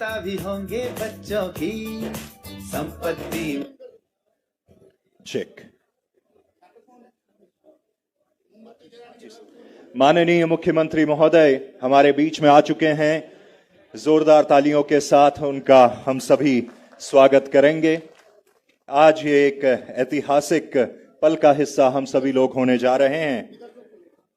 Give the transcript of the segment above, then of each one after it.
सत्ता भी होंगे बच्चों की संपत्ति। चेक। माननीय मुख्यमंत्री महोदय हमारे बीच में आ चुके हैं। जोरदार तालियों के साथ उनका हम सभी स्वागत करेंगे। आज ये एक ऐतिहासिक पल का हिस्सा हम सभी लोग होने जा रहे हैं।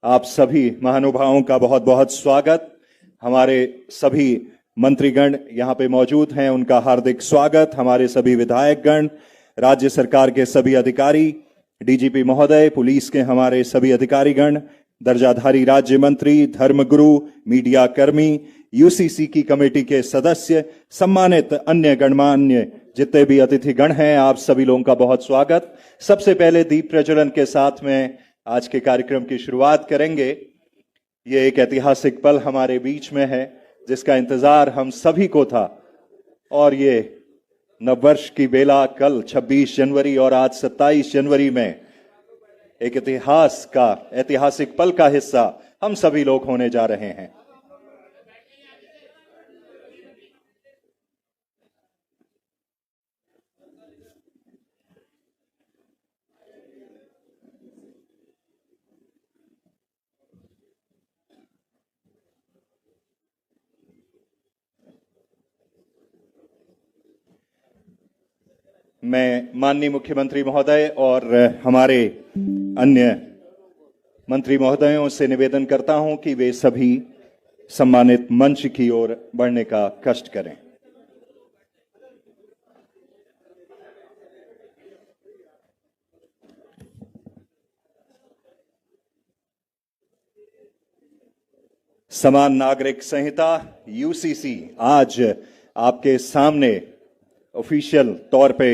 आप सभी महानुभावों का बहुत बहुत स्वागत। हमारे सभी मंत्रीगण यहाँ पे मौजूद हैं, उनका हार्दिक स्वागत। हमारे सभी विधायकगण, राज्य सरकार के सभी अधिकारी, डीजीपी महोदय, पुलिस के हमारे सभी अधिकारीगण, दर्जाधारी राज्य मंत्री, धर्मगुरु, मीडिया कर्मी, यूसीसी की कमेटी के सदस्य, सम्मानित अन्य गणमान्य जितने भी अतिथिगण हैं, आप सभी लोगों का बहुत स्वागत। सबसे पहले दीप प्रज्वलन के साथ में आज के कार्यक्रम की शुरुआत करेंगे। ये एक ऐतिहासिक पल हमारे बीच में है जिसका इंतजार हम सभी को था, और ये नववर्ष की बेला कल 26 जनवरी और आज 27 जनवरी में एक इतिहास का ऐतिहासिक पल का हिस्सा हम सभी लोग होने जा रहे हैं। मैं माननीय मुख्यमंत्री महोदय और हमारे अन्य मंत्री महोदयों से निवेदन करता हूं कि वे सभी सम्मानित मंच की ओर बढ़ने का कष्ट करें। समान नागरिक संहिता यूसीसी आज आपके सामने ऑफिशियल तौर पे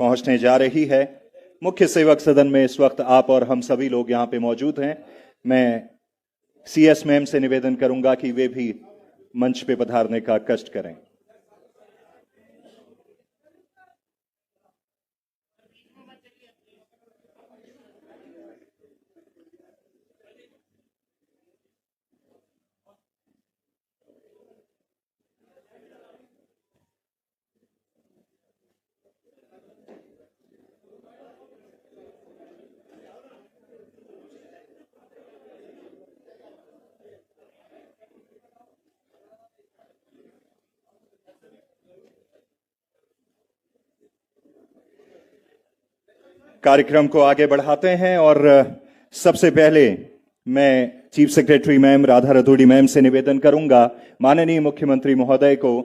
पहुंचने जा रही है। मुख्य सेवक सदन में इस वक्त आप और हम सभी लोग यहां पे मौजूद हैं। मैं सीएस मैम से निवेदन करूंगा कि वे भी मंच पे पधारने का कष्ट करें। कार्यक्रम को आगे बढ़ाते हैं और सबसे पहले मैं chief secretary ma'am Radha Raturi ma'am से निवेदन करूंगा, माननीय मुख्यमंत्री महोदय को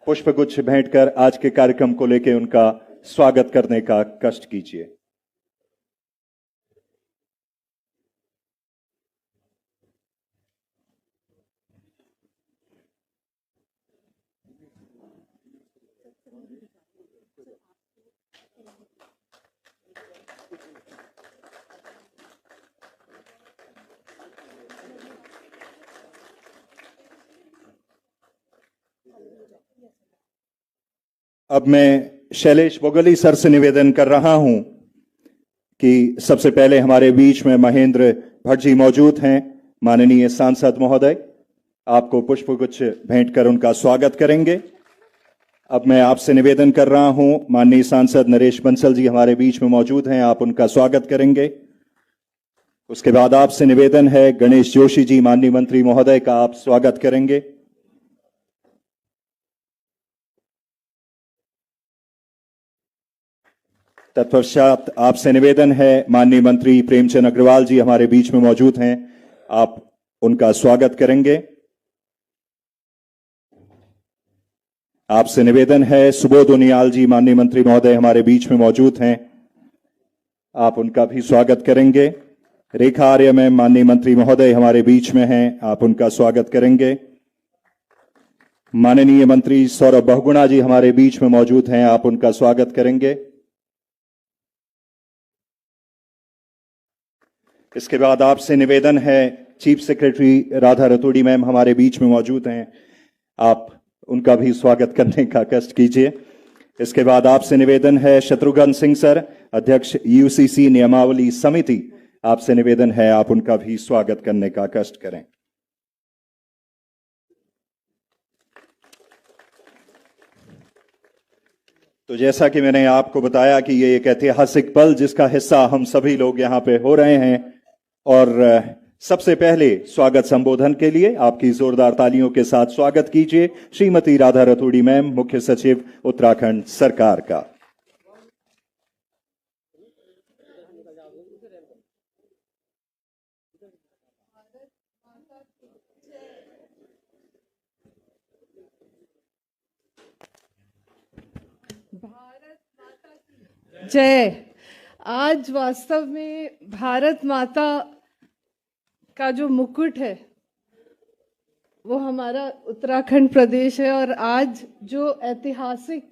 पुष्पगुच्छ भेंट कर आज के कार्यक्रम को लेकर उनका स्वागत करने का कष्ट कीजिए। अब मैं शैलेश बोगली सर से निवेदन कर रहा हूं कि सबसे पहले हमारे बीच में महेंद्र भट्ट जी मौजूद हैं। माननीय सांसद महोदय आपको पुष्पगुच्छ भेंट कर उनका स्वागत करेंगे। अब मैं आपसे निवेदन कर रहा हूं, माननीय सांसद नरेश बंसल जी हमारे बीच में मौजूद हैं, आप उनका स्वागत करेंगे। उसके बाद आपसे निवेदन है गणेश जोशी जी, माननीय मंत्री महोदय का आप स्वागत करेंगे। तत्पश्चात आपसे निवेदन है माननीय मंत्री प्रेमचंद अग्रवाल जी हमारे बीच में मौजूद हैं, आप उनका स्वागत करेंगे। आपसे निवेदन है सुबोध उनियाल जी, माननीय मंत्री महोदय हमारे बीच में मौजूद हैं, आप उनका भी स्वागत करेंगे। रेखा आर्य मैम माननीय मंत्री महोदय हमारे बीच में हैं, आप उनका स्वागत करेंगे। माननीय मंत्री सौरभ बहुगुणा जी हमारे बीच में मौजूद हैं, आप उनका स्वागत करेंगे। इसके बाद आपसे निवेदन है chief secretary Radha Raturi ma'am हमारे बीच में मौजूद हैं, आप उनका भी स्वागत करने का कष्ट कीजिए। इसके बाद आपसे निवेदन है शत्रुघ्न सिंह सर, अध्यक्ष यूसीसी नियमावली समिति, आपसे निवेदन है आप उनका भी स्वागत करने का कष्ट करें। तो जैसा कि मैंने आपको बताया कि ये एक ऐतिहासिक पल जिसका हिस्सा हम सभी लोग यहाँ पे हो रहे हैं, और सबसे पहले स्वागत संबोधन के लिए आपकी जोरदार तालियों के साथ स्वागत कीजिए श्रीमती राधा रतूड़ी मैम, मुख्य सचिव उत्तराखंड सरकार का। जय। आज वास्तव में भारत माता का जो मुकुट है वो हमारा उत्तराखंड प्रदेश है, और आज जो ऐतिहासिक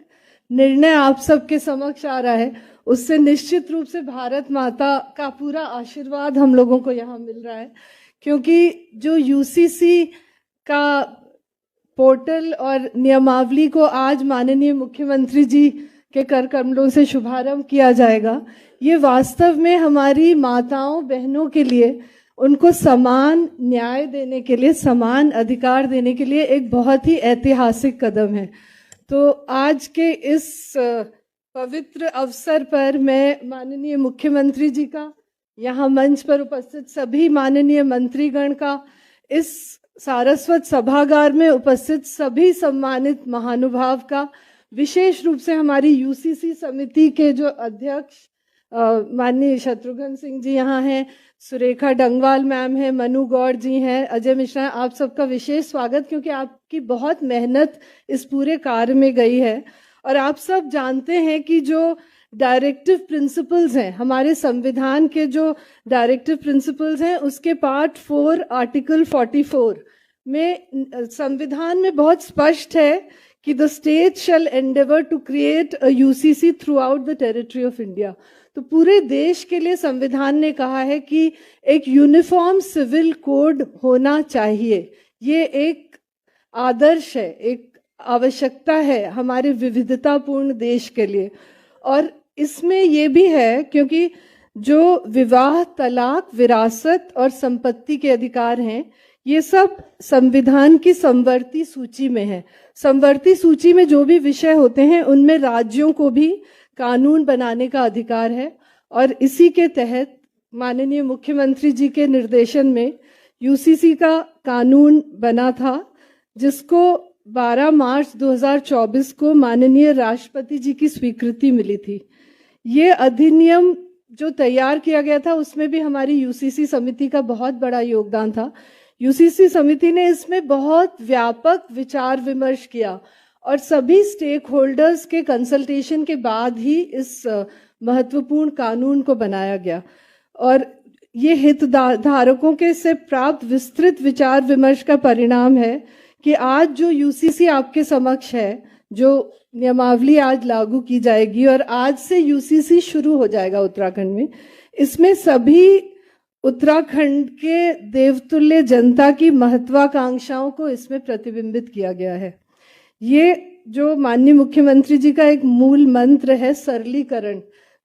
निर्णय आप सबके समक्ष आ रहा है उससे निश्चित रूप से भारत माता का पूरा आशीर्वाद हम लोगों को यहाँ मिल रहा है, क्योंकि जो यूसीसी का पोर्टल और नियमावली को आज माननीय मुख्यमंत्री जी के कर कमलों से शुभारंभ किया जाएगा, ये वास्तव में हमारी माताओं बहनों के लिए, उनको समान न्याय देने के लिए, समान अधिकार देने के लिए एक बहुत ही ऐतिहासिक कदम है। तो आज के इस पवित्र अवसर पर मैं माननीय मुख्यमंत्री जी का, यहाँ मंच पर उपस्थित सभी माननीय मंत्रीगण का, इस सारस्वत सभागार में उपस्थित सभी सम्मानित महानुभाव का, विशेष रूप से हमारी यूसीसी समिति के जो अध्यक्ष माननीय शत्रुघ्न सिंह जी यहाँ हैं, सुरेखा डंगवाल मैम हैं, मनु गौड़ जी हैं, अजय मिश्रा, आप सबका विशेष स्वागत, क्योंकि आपकी बहुत मेहनत इस पूरे कार्य में गई है। और आप सब जानते हैं कि जो डायरेक्टिव प्रिंसिपल्स हैं, हमारे संविधान के जो डायरेक्टिव प्रिंसिपल्स हैं, उसके पार्ट 4 आर्टिकल 44 में संविधान में बहुत स्पष्ट है कि the state shall endeavour to create a UCC throughout the territory of India. तो पूरे देश के लिए संविधान ने कहा है कि एक यूनिफॉर्म सिविल कोड होना चाहिए। ये एक आदर्श है, एक आवश्यकता है हमारे विविधतापूर्ण देश के लिए। और इसमें ये भी है क्योंकि जो विवाह, तलाक, विरासत और संपत्ति के अधिकार हैं, ये सब संविधान की समवर्ती सूची में है। समवर्ती सूची में जो भी विषय होते हैं उनमें राज्यों को भी कानून बनाने का अधिकार है, और इसी के तहत माननीय मुख्यमंत्री जी के निर्देशन में यूसीसी का कानून बना था, जिसको 12 मार्च 2024 को माननीय राष्ट्रपति जी की स्वीकृति मिली थी। ये अधिनियम जो तैयार किया गया था उसमें भी हमारी यूसीसी समिति का बहुत बड़ा योगदान था। यूसीसी समिति ने इसमें बहुत व्यापक विचार विमर्श किया, और सभी स्टेक होल्डर्स के कंसल्टेशन के बाद ही इस महत्वपूर्ण कानून को बनाया गया। और ये हितधारकों के से प्राप्त विस्तृत विचार विमर्श का परिणाम है कि आज जो यूसीसी आपके समक्ष है, जो नियमावली आज लागू की जाएगी और आज से यूसीसी शुरू हो जाएगा उत्तराखंड में, इसमें सभी उत्तराखंड के देवतुल्य जनता की महत्वाकांक्षाओं को इसमें प्रतिबिंबित किया गया है। ये जो माननीय मुख्यमंत्री जी का एक मूल मंत्र है, सरलीकरण,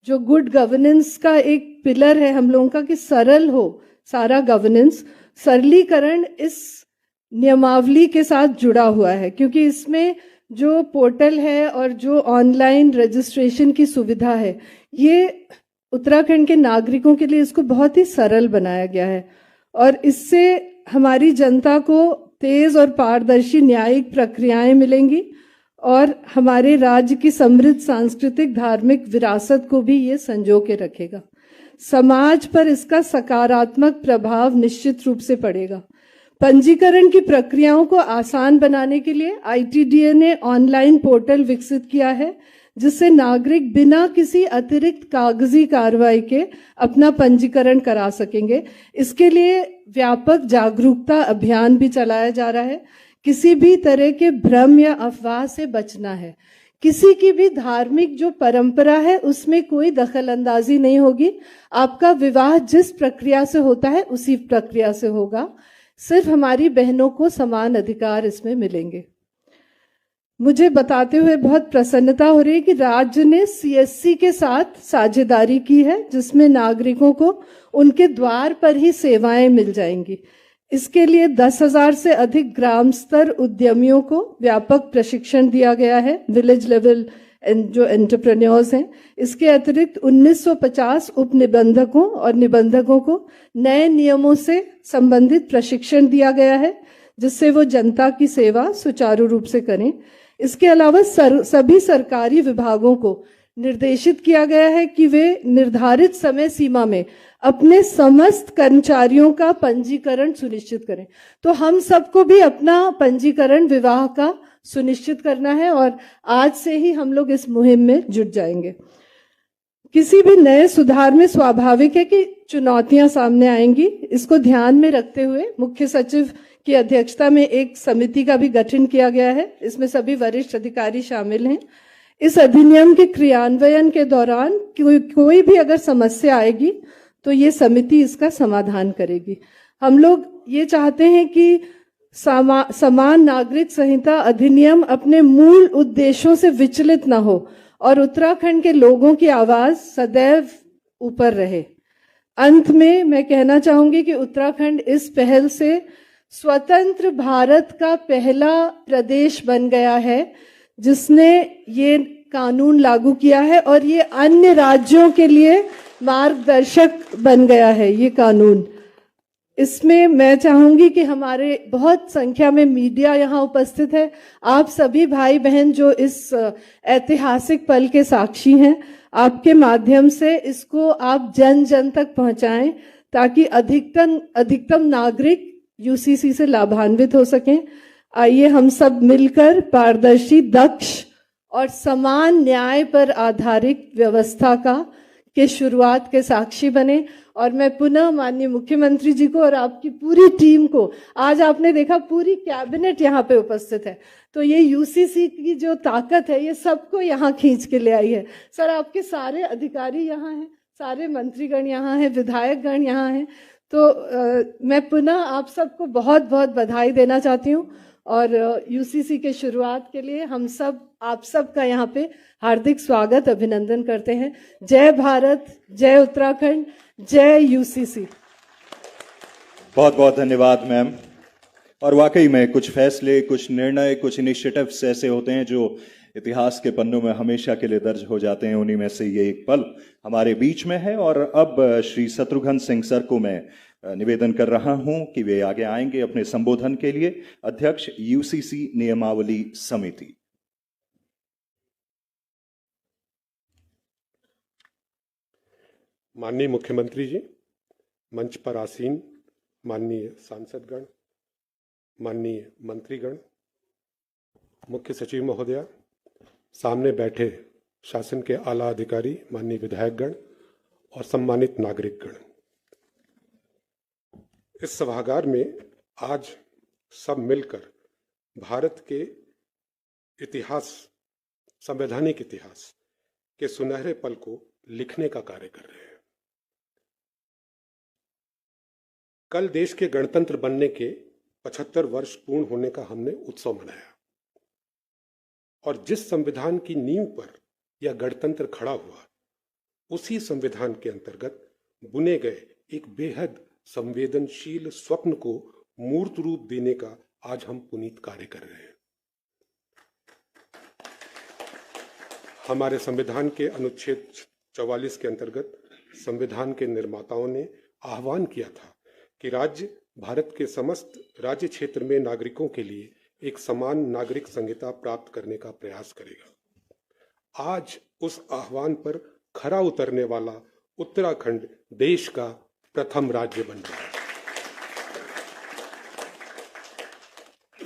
जो गुड गवर्नेंस का एक पिलर है हम लोगों का, कि सरल हो सारा गवर्नेंस, सरलीकरण इस नियमावली के साथ जुड़ा हुआ है, क्योंकि इसमें जो पोर्टल है और जो ऑनलाइन रजिस्ट्रेशन की सुविधा है, ये उत्तराखंड के नागरिकों के लिए इसको बहुत ही सरल बनाया गया है। और इससे हमारी जनता को तेज और पारदर्शी न्यायिक प्रक्रियाएं मिलेंगी, और हमारे राज्य की समृद्ध सांस्कृतिक धार्मिक विरासत को भी ये संजो के रखेगा। समाज पर इसका सकारात्मक प्रभाव निश्चित रूप से पड़ेगा। पंजीकरण की प्रक्रियाओं को आसान बनाने के लिए आईटीडीए ने ऑनलाइन पोर्टल विकसित किया है, जिससे नागरिक बिना किसी अतिरिक्त कागजी कार्रवाई के अपना पंजीकरण करा सकेंगे। इसके लिए व्यापक जागरूकता अभियान भी चलाया जा रहा है। किसी भी तरह के भ्रम या अफवाह से बचना है। किसी की भी धार्मिक जो परंपरा है उसमें कोई दखल अंदाजी नहीं होगी। आपका विवाह जिस प्रक्रिया से होता है उसी प्रक्रिया से होगा। सिर्फ हमारी बहनों को समान अधिकार इसमें मिलेंगे। मुझे बताते हुए बहुत प्रसन्नता हो रही है कि राज्य ने सीएससी के साथ साझेदारी की है, जिसमें नागरिकों को उनके द्वार पर ही सेवाएं मिल जाएंगी। इसके लिए 10,000 से अधिक ग्राम स्तर उद्यमियों को व्यापक प्रशिक्षण दिया गया है। विलेज लेवल जो एंटरप्रेन्योर्स हैं। इसके अतिरिक्त 1950 उपनिबंधकों और निबंधकों को नए नियमों से संबंधित प्रशिक्षण दिया गया है, जिससे वो जनता की सेवा सुचारू रूप से करें। इसके अलावा सभी सरकारी विभागों को निर्देशित किया गया है कि वे निर्धारित समय सीमा में अपने समस्त कर्मचारियों का पंजीकरण सुनिश्चित करें। तो हम सबको भी अपना पंजीकरण विवाह का सुनिश्चित करना है और आज से ही हम लोग इस मुहिम में जुट जाएंगे। किसी भी नए सुधार में स्वाभाविक है कि चुनौतियां सामने आएंगी। इसको ध्यान में रखते हुए मुख्य सचिव की अध्यक्षता में एक समिति का भी गठन किया गया है। इसमें सभी वरिष्ठ अधिकारी शामिल हैं। इस अधिनियम के क्रियान्वयन के दौरान कोई भी अगर समस्या आएगी तो ये समिति इसका समाधान करेगी। हम लोग ये चाहते हैं कि समान नागरिक संहिता अधिनियम अपने मूल उद्देश्यों से विचलित ना हो और उत्तराखंड के लोगों की आवाज सदैव ऊपर रहे। अंत में मैं कहना चाहूंगी कि उत्तराखंड इस पहल से स्वतंत्र भारत का पहला प्रदेश बन गया है जिसने ये कानून लागू किया है और ये अन्य राज्यों के लिए मार्गदर्शक बन गया है ये कानून। इसमें मैं चाहूंगी कि हमारे बहुत संख्या में मीडिया यहाँ उपस्थित है। आप सभी भाई बहन जो इस ऐतिहासिक पल के साक्षी हैं, आपके माध्यम से इसको आप जन जन तक पहुंचाएं ताकि अधिकतम नागरिक यूसीसी से लाभान्वित हो सकें। आइए हम सब मिलकर पारदर्शी, दक्ष और समान न्याय पर आधारित व्यवस्था के शुरुआत के साक्षी बने। और मैं पुनः माननीय मुख्यमंत्री जी को और आपकी पूरी टीम को, आज आपने देखा पूरी कैबिनेट यहाँ पे उपस्थित है, तो ये यूसीसी की जो ताकत है ये सबको यहाँ खींच के ले आई है। सर, आपके सारे अधिकारी यहाँ हैं, सारे मंत्रीगण यहाँ हैं, विधायकगण यहाँ हैं। तो मैं पुनः आप सबको बहुत बहुत बधाई देना चाहती हूँ और यूसीसी के शुरुआत के लिए हम सब आप सब का यहाँ पे हार्दिक स्वागत, अभिनंदन करते हैं। जय भारत, जय उत्तराखंड, जय यूसीसी। बहुत बहुत धन्यवाद मैम। और वाकई में कुछ फैसले, कुछ निर्णय, कुछ इनिशिएटिव्स ऐसे होते हैं जो इतिहास के पन्नों में हमेशा के लिए दर्ज हो जाते हैं। उन्हीं में से ये एक पल हमारे बीच में है। और अब श्री शत्रुघ्न सिंह सर को मैं निवेदन कर रहा हूं कि वे आगे आएंगे अपने संबोधन के लिए। अध्यक्ष यूसीसी नियमावली समिति। माननीय मुख्यमंत्री जी, मंच पर आसीन माननीय सांसदगण, माननीय मंत्रीगण, मुख्य सचिव महोदया, सामने बैठे शासन के आला अधिकारी, माननीय विधायकगण और सम्मानित नागरिकगण, इस सभागार में आज सब मिलकर भारत के इतिहास, संवैधानिक इतिहास के सुनहरे पल को लिखने का कार्य कर रहे हैं। कल देश के गणतंत्र बनने के 75 वर्ष पूर्ण होने का हमने उत्सव मनाया और जिस संविधान की नींव पर यह गणतंत्र खड़ा हुआ, उसी संविधान के अंतर्गत बुने गए एक बेहद संवेदनशील स्वप्न को मूर्त रूप देने का आज हम पुनीत कार्य कर रहे हैं। हमारे संविधान के अनुच्छेद 44 के अंतर्गत संविधान के निर्माताओं ने आह्वान किया था कि राज्य भारत के समस्त राज्य क्षेत्र में नागरिकों के लिए एक समान नागरिक संहिता प्राप्त करने का प्रयास करेगा। आज उस आह्वान पर खरा उतरने वाला उत्तराखंड देश का प्रथम राज्य बन रहा है।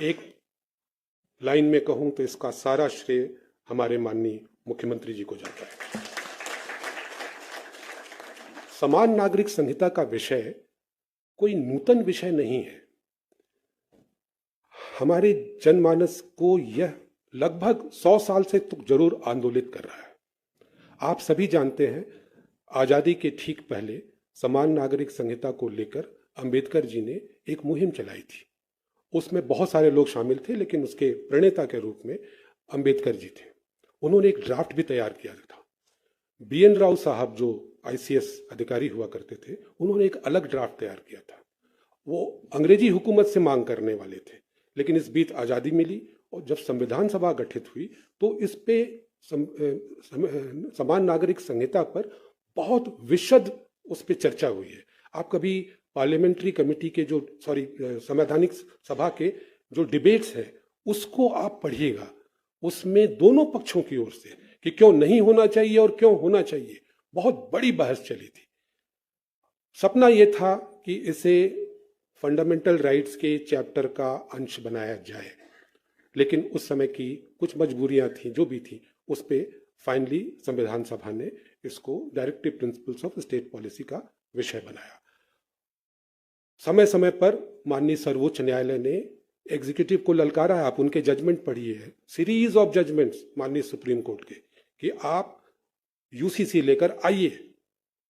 एक लाइन में कहूं तो इसका सारा श्रेय हमारे माननीय मुख्यमंत्री जी को जाता है। समान नागरिक संहिता का विषय कोई नूतन विषय नहीं है। हमारे जनमानस को यह लगभग 100 साल से तो जरूर आंदोलित कर रहा है। आप सभी जानते हैं, आजादी के ठीक पहले समान नागरिक संहिता को लेकर अंबेडकर जी ने एक मुहिम चलाई थी। उसमें बहुत सारे लोग शामिल थे, लेकिन उसके प्रणेता के रूप में अंबेडकर जी थे। उन्होंने एक ड्राफ्ट भी तैयार किया था। BN राव साहब जो ICS अधिकारी हुआ करते थे, उन्होंने एक अलग ड्राफ्ट तैयार किया था। वो अंग्रेजी हुकूमत से मांग करने वाले थे, लेकिन इस बीच आज़ादी मिली और जब संविधान सभा गठित हुई तो इस पे समान नागरिक संहिता पर बहुत विशद उस पर चर्चा हुई है। आप कभी पार्लियामेंट्री कमेटी के जो संवैधानिक सभा के जो डिबेट्स हैं उसको आप पढ़िएगा, उसमें दोनों पक्षों की ओर से कि क्यों नहीं होना चाहिए और क्यों होना चाहिए, बहुत बड़ी बहस चली थी। सपना यह था कि इसे फंडामेंटल राइट्स के चैप्टर का अंश बनाया जाए, लेकिन उस समय की कुछ मजबूरियां थी, जो भी थी, उस पे फाइनली संविधान सभा ने इसको directive principles of state policy का विषय बनाया। समय समय पर माननीय सर्वोच्च न्यायालय ने एग्जीक्यूटिव को ललकारा है। आप उनके जजमेंट पढ़िए, सीरीज ऑफ जजमेंट्स माननीय सुप्रीम कोर्ट के, कि आप यूसीसी लेकर आइए,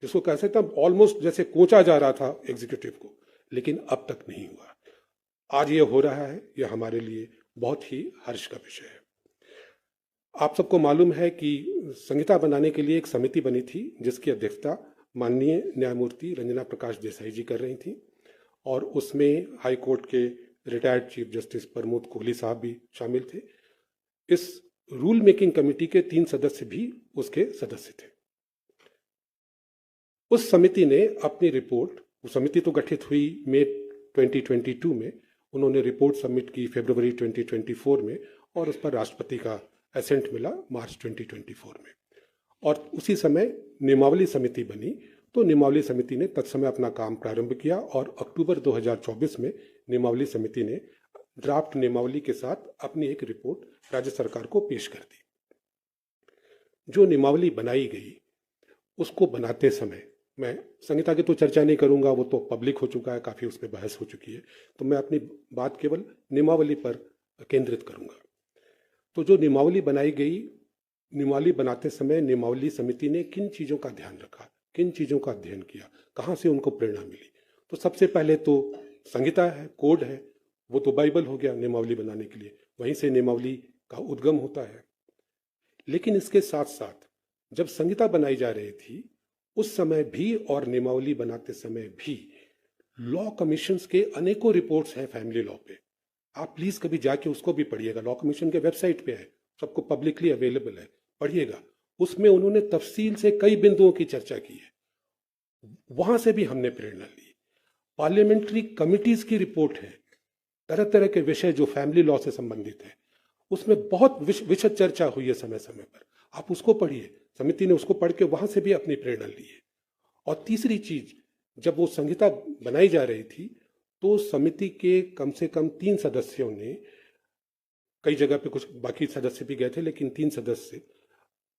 जिसको कह सकते हैं ऑलमोस्ट जैसे कोचा जा रहा था एग्जीक्यूटिव को, लेकिन अब तक नहीं हुआ। आज ये हो रहा है, यह हमारे लिए बहुत ही हर्ष का विषय है। आप सबको मालूम है कि संहिता बनाने के लिए एक समिति बनी थी, जिसकी अध्यक्षता माननीय न्यायमूर्ति रंजना प्रकाश देसाई जी कर रही थी, और उसमें हाई कोर्ट के retired chief justice Pramod Kohli साहब भी शामिल थे। इस रूल मेकिंग कमेटी के 3 सदस्य भी उसके सदस्य थे। उस समिति ने अपनी रिपोर्ट, वो समिति तो गठित हुई मई 2022 में, उन्होंने रिपोर्ट सबमिट की फरवरी 2024 में, और उस पर राष्ट्रपति का एसेंट मिला मार्च 2024 में। और उसी समय नियमावली समिति बनी, तो नियमावली समिति ने तत्समय अपना काम प्रारंभ किया, और अक्टूबर 2024 में नियमावली समिति ने ड्राफ्ट नियमावली के साथ अपनी एक रिपोर्ट राज्य सरकार को पेश कर दी। जो नियमावली बनाई गई, उसको बनाते समय, मैं संहिता की तो चर्चा नहीं करूंगा, वो तो पब्लिक हो चुका है, काफ़ी उस पर बहस हो चुकी है, तो मैं अपनी बात केवल नियमावली पर केंद्रित करूंगा। तो जो नियमावली बनाई गई, नियमावली बनाते समय नियमावली समिति ने किन चीज़ों का ध्यान रखा, किन चीज़ों का अध्ययन किया, कहाँ से उनको प्रेरणा मिली। तो सबसे पहले तो संहिता है, कोड है, वो तो बाइबल हो गया नियमावली बनाने के लिए, वहीं से नियमावली का उद्गम होता है। लेकिन इसके साथ साथ जब संहिता बनाई जा रही थी, उस समय भी और नियमावली बनाते समय भी लॉ कमीशंस के अनेकों रिपोर्ट्स हैं फैमिली लॉ पे। आप प्लीज कभी जाके उसको भी पढ़िएगा, लॉ कमीशन के वेबसाइट पे है, सबको पब्लिकली अवेलेबल है, पढ़िएगा। उसमें उन्होंने तफसील से कई बिंदुओं की चर्चा की है, वहां से भी हमने प्रेरणा ली। पार्लियामेंट्री कमिटीज की रिपोर्ट है, तरह तरह के विषय जो फैमिली लॉ से संबंधित है, उसमें बहुत विशद चर्चा हुई है समय समय पर, आप उसको पढ़िए। समिति ने उसको पढ़ के वहां से भी अपनी प्रेरणा ली है। और तीसरी चीज, जब वो संहिता बनाई जा रही थी, तो समिति के कम से कम 3 सदस्यों ने, कई जगह पे कुछ बाकी सदस्य भी गए थे, लेकिन 3 सदस्य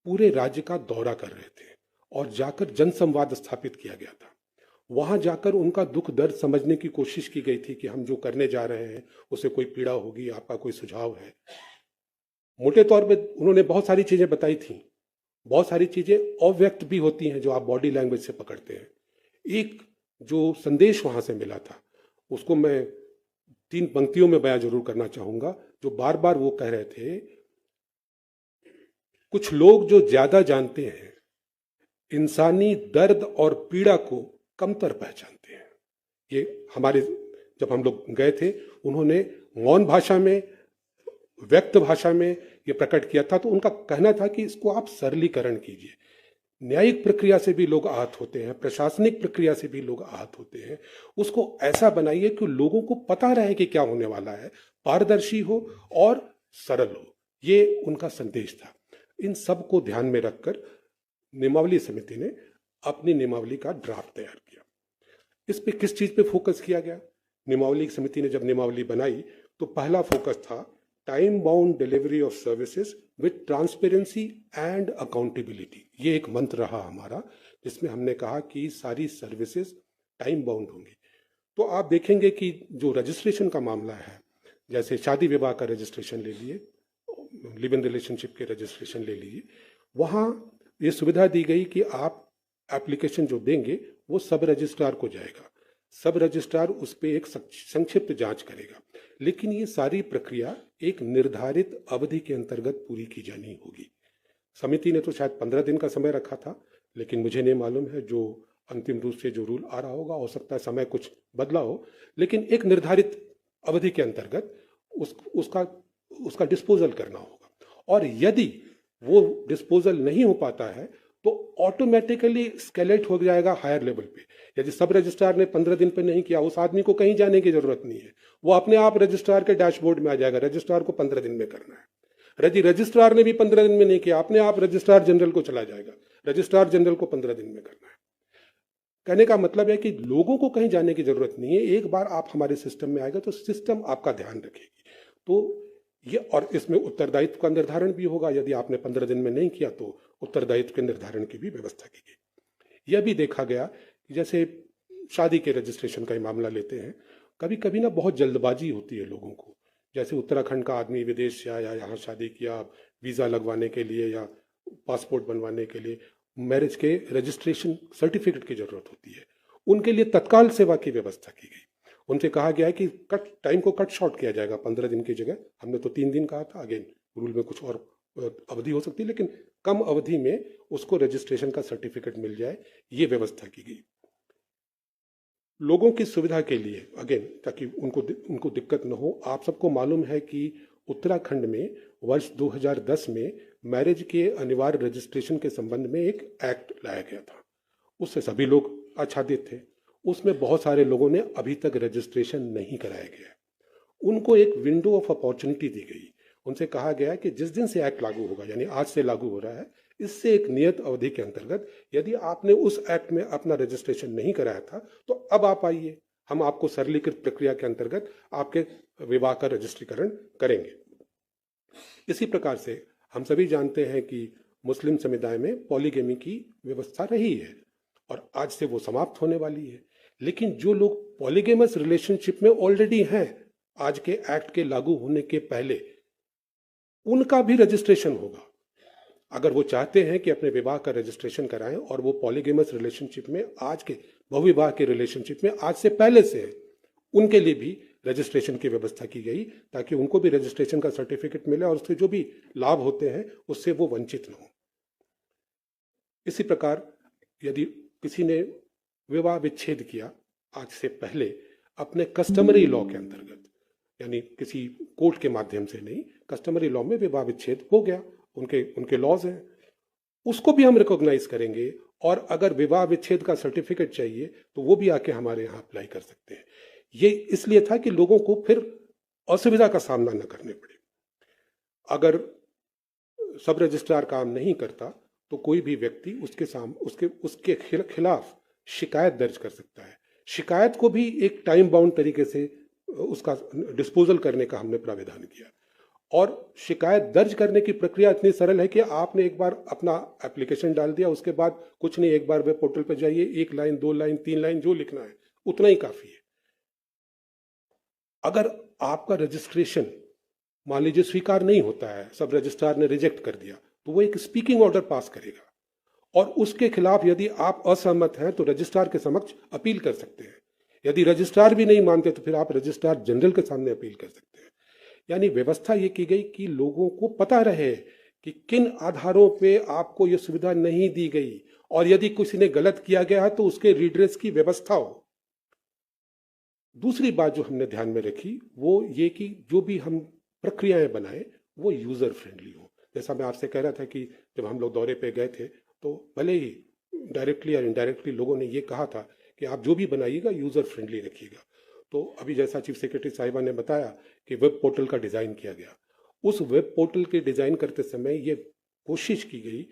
पूरे राज्य का दौरा कर रहे थे, और जाकर जनसंवाद स्थापित किया गया था। वहां जाकर उनका दुख दर्द समझने की कोशिश की गई थी कि हम जो करने जा रहे हैं उससे कोई पीड़ा होगी, आपका कोई सुझाव है। मोटे तौर पे उन्होंने बहुत सारी चीजें बताई थी, बहुत सारी चीजें अव्यक्त भी होती हैं जो आप बॉडी लैंग्वेज से पकड़ते हैं। एक जो संदेश वहां से मिला था, उसको मैं 3 पंक्तियों में बयां जरूर करना चाहूंगा, जो बार बार वो कह रहे थे, कुछ लोग जो ज्यादा जानते हैं, इंसानी दर्द और पीड़ा को कमतर पहचानते हैं। ये हमारे, जब हम लोग गए थे, उन्होंने मौन भाषा में, व्यक्त भाषा में ये प्रकट किया था। तो उनका कहना था कि इसको आप सरलीकरण कीजिए। न्यायिक प्रक्रिया से भी लोग आहत होते हैं, प्रशासनिक प्रक्रिया से भी लोग आहत होते हैं, उसको ऐसा बनाइए कि लोगों को पता रहे कि क्या होने वाला है, पारदर्शी हो और सरल हो। ये उनका संदेश था। इन सब को ध्यान में रखकर नियमावली समिति ने अपनी नियमावली का ड्राफ्ट तैयार किया। इस पे किस चीज पे फोकस किया गया? नियमावली समिति ने जब नियमावली बनाई तो पहला फोकस था time bound delivery of services with transparency and accountability. ये एक मंत्र रहा हमारा, जिसमें हमने कहा कि सारी सर्विसेज टाइम बाउंड होंगी। तो आप देखेंगे कि जो रजिस्ट्रेशन का मामला है, जैसे शादी विवाह का रजिस्ट्रेशन ले लिए, लिव इन रिलेशनशिप के रजिस्ट्रेशन ले लीजिए, वहाँ ये सुविधा दी गई कि आप एप्लीकेशन जो देंगे वो सब रजिस्ट्रार को जाएगा, सब रजिस्ट्रार उस पर एक संक्षिप्त जांच करेगा। लेकिन ये सारी प्रक्रिया एक निर्धारित अवधि के अंतर्गत पूरी की जानी होगी। समिति ने तो शायद 15 दिन का समय रखा था, लेकिन मुझे नहीं मालूम है जो अंतिम रूप से जो रूल आ रहा होगा, हो सकता है समय कुछ बदला हो, लेकिन एक निर्धारित अवधि के अंतर्गत उसका डिस्पोजल करना होगा। और यदि वो डिस्पोजल नहीं हो पाता है तो ऑटोमेटिकली स्केलेट हो जाएगा हायर लेवल पे। यदि सब रजिस्ट्रार ने 15 दिन पे नहीं किया, उस आदमी को कहीं जाने की जरूरत नहीं है, वो अपने आप रजिस्ट्रार के डैशबोर्ड में आ जाएगा। रजिस्ट्रार को 15 दिन में करना है। यदि रजिस्ट्रार ने भी 15 दिन में नहीं किया, अपने आप रजिस्ट्रार जनरल को चला जाएगा। रजिस्ट्रार जनरल को 15 दिन में करना है। कहने का मतलब है कि लोगों को कहीं जाने की जरूरत नहीं है। एक बार आप हमारे सिस्टम में आएगा तो सिस्टम आपका ध्यान रखेगी। तो ये, और इसमें उत्तरदायित्व का निर्धारण भी होगा। यदि आपने 15 दिन में नहीं किया तो उत्तरदायित्व के निर्धारण की भी व्यवस्था की गई। यह भी देखा गया कि जैसे शादी के रजिस्ट्रेशन का ही मामला लेते हैं, कभी कभी ना बहुत जल्दबाजी होती है लोगों को। जैसे उत्तराखंड का आदमी विदेश से आया, यहाँ शादी किया, वीज़ा लगवाने के लिए या पासपोर्ट बनवाने के लिए मैरिज के रजिस्ट्रेशन सर्टिफिकेट की जरूरत होती है। उनके लिए तत्काल सेवा की व्यवस्था की गई। उनसे कहा गया है कि टाइम को कट शॉर्ट किया जाएगा। 15 दिन की जगह हमने तो 3 दिन कहा था, अगेन रूल में कुछ और अवधि हो सकती है, लेकिन कम अवधि में उसको रजिस्ट्रेशन का सर्टिफिकेट मिल जाए, ये व्यवस्था की गई लोगों की सुविधा के लिए। अगेन ताकि उनको दिक्कत न हो। आप सबको मालूम है कि उत्तराखंड में वर्ष 2010 में मैरिज के अनिवार्य रजिस्ट्रेशन के संबंध में एक एक्ट लाया गया था। उससे सभी लोग आच्छादित थे। उसमें बहुत सारे लोगों ने अभी तक रजिस्ट्रेशन नहीं कराया गया। उनको एक विंडो ऑफ अपॉर्चुनिटी दी गई। उनसे कहा गया कि जिस दिन से एक्ट लागू होगा, यानी आज से लागू हो रहा है, इससे एक नियत अवधि के अंतर्गत यदि आपने उस एक्ट में अपना रजिस्ट्रेशन नहीं कराया था तो अब आप आइए, हम आपको सरलीकृत प्रक्रिया के अंतर्गत आपके विवाह का रजिस्ट्रीकरण करेंगे। इसी प्रकार से हम सभी जानते हैं कि मुस्लिम समुदाय में पॉलीगेमी की व्यवस्था रही है और आज से वो समाप्त होने वाली है। लेकिन जो लोग पॉलीगेमस रिलेशनशिप में ऑलरेडी हैं, आज के एक्ट के लागू होने के पहले, उनका भी रजिस्ट्रेशन होगा। अगर वो चाहते हैं कि अपने विवाह का रजिस्ट्रेशन कराएं और वो पॉलीगेमस रिलेशनशिप में, आज के बहुविवाह के रिलेशनशिप में आज से पहले से है, उनके लिए भी रजिस्ट्रेशन की व्यवस्था की गई ताकि उनको भी रजिस्ट्रेशन का सर्टिफिकेट मिले और उससे जो भी लाभ होते हैं उससे वो वंचित न हो। इसी प्रकार यदि किसी ने विवाह विच्छेद किया आज से पहले अपने कस्टमरी लॉ के अंतर्गत, यानी किसी कोर्ट के माध्यम से नहीं, कस्टमरी लॉ में विवाह विच्छेद हो गया, उनके लॉज हैं, उसको भी हम रिकॉग्नाइज करेंगे। और अगर विवाह विच्छेद का सर्टिफिकेट चाहिए तो वो भी आके हमारे यहाँ अप्लाई कर सकते हैं। ये इसलिए था कि लोगों को फिर असुविधा का सामना न करने पड़े। अगर सब रजिस्ट्रार काम नहीं करता तो कोई भी व्यक्ति उसके खिलाफ शिकायत दर्ज कर सकता है। शिकायत को भी एक टाइम बाउंड तरीके से उसका डिस्पोजल करने का हमने प्राविधान किया। और शिकायत दर्ज करने की प्रक्रिया इतनी सरल है कि आपने एक बार अपना एप्लीकेशन डाल दिया, उसके बाद कुछ नहीं, एक बार वेब पोर्टल पर जाइए, 1 लाइन 2 लाइन 3 लाइन जो लिखना है उतना ही काफी है। अगर आपका रजिस्ट्रेशन मान लीजिए स्वीकार नहीं होता है, सब रजिस्ट्रार ने रिजेक्ट कर दिया, तो वो एक स्पीकिंग ऑर्डर पास करेगा और उसके खिलाफ यदि आप असहमत हैं तो रजिस्ट्रार के समक्ष अपील कर सकते हैं। यदि रजिस्ट्रार भी नहीं मानते तो फिर आप रजिस्ट्रार जनरल के सामने अपील कर सकते हैं। यानी व्यवस्था ये की गई कि लोगों को पता रहे कि किन आधारों पे आपको ये सुविधा नहीं दी गई, और यदि किसी ने गलत किया गया है तो उसके रिड्रेस की व्यवस्था हो। दूसरी बात जो हमने ध्यान में रखी वो ये कि जो भी हम प्रक्रियाएं बनाए वो यूजर फ्रेंडली हो। जैसा मैं आपसे कह रहा था कि जब हम लोग दौरे पे गए थे तो भले ही डायरेक्टली या इनडायरेक्टली लोगों ने ये कहा था कि आप जो भी बनाइएगा यूजर फ्रेंडली रखिएगा। तो अभी जैसा चीफ सेक्रेटरी साहिबा ने बताया कि वेब पोर्टल का डिजाइन किया गया, उस वेब पोर्टल के डिजाइन करते समय ये कोशिश की गई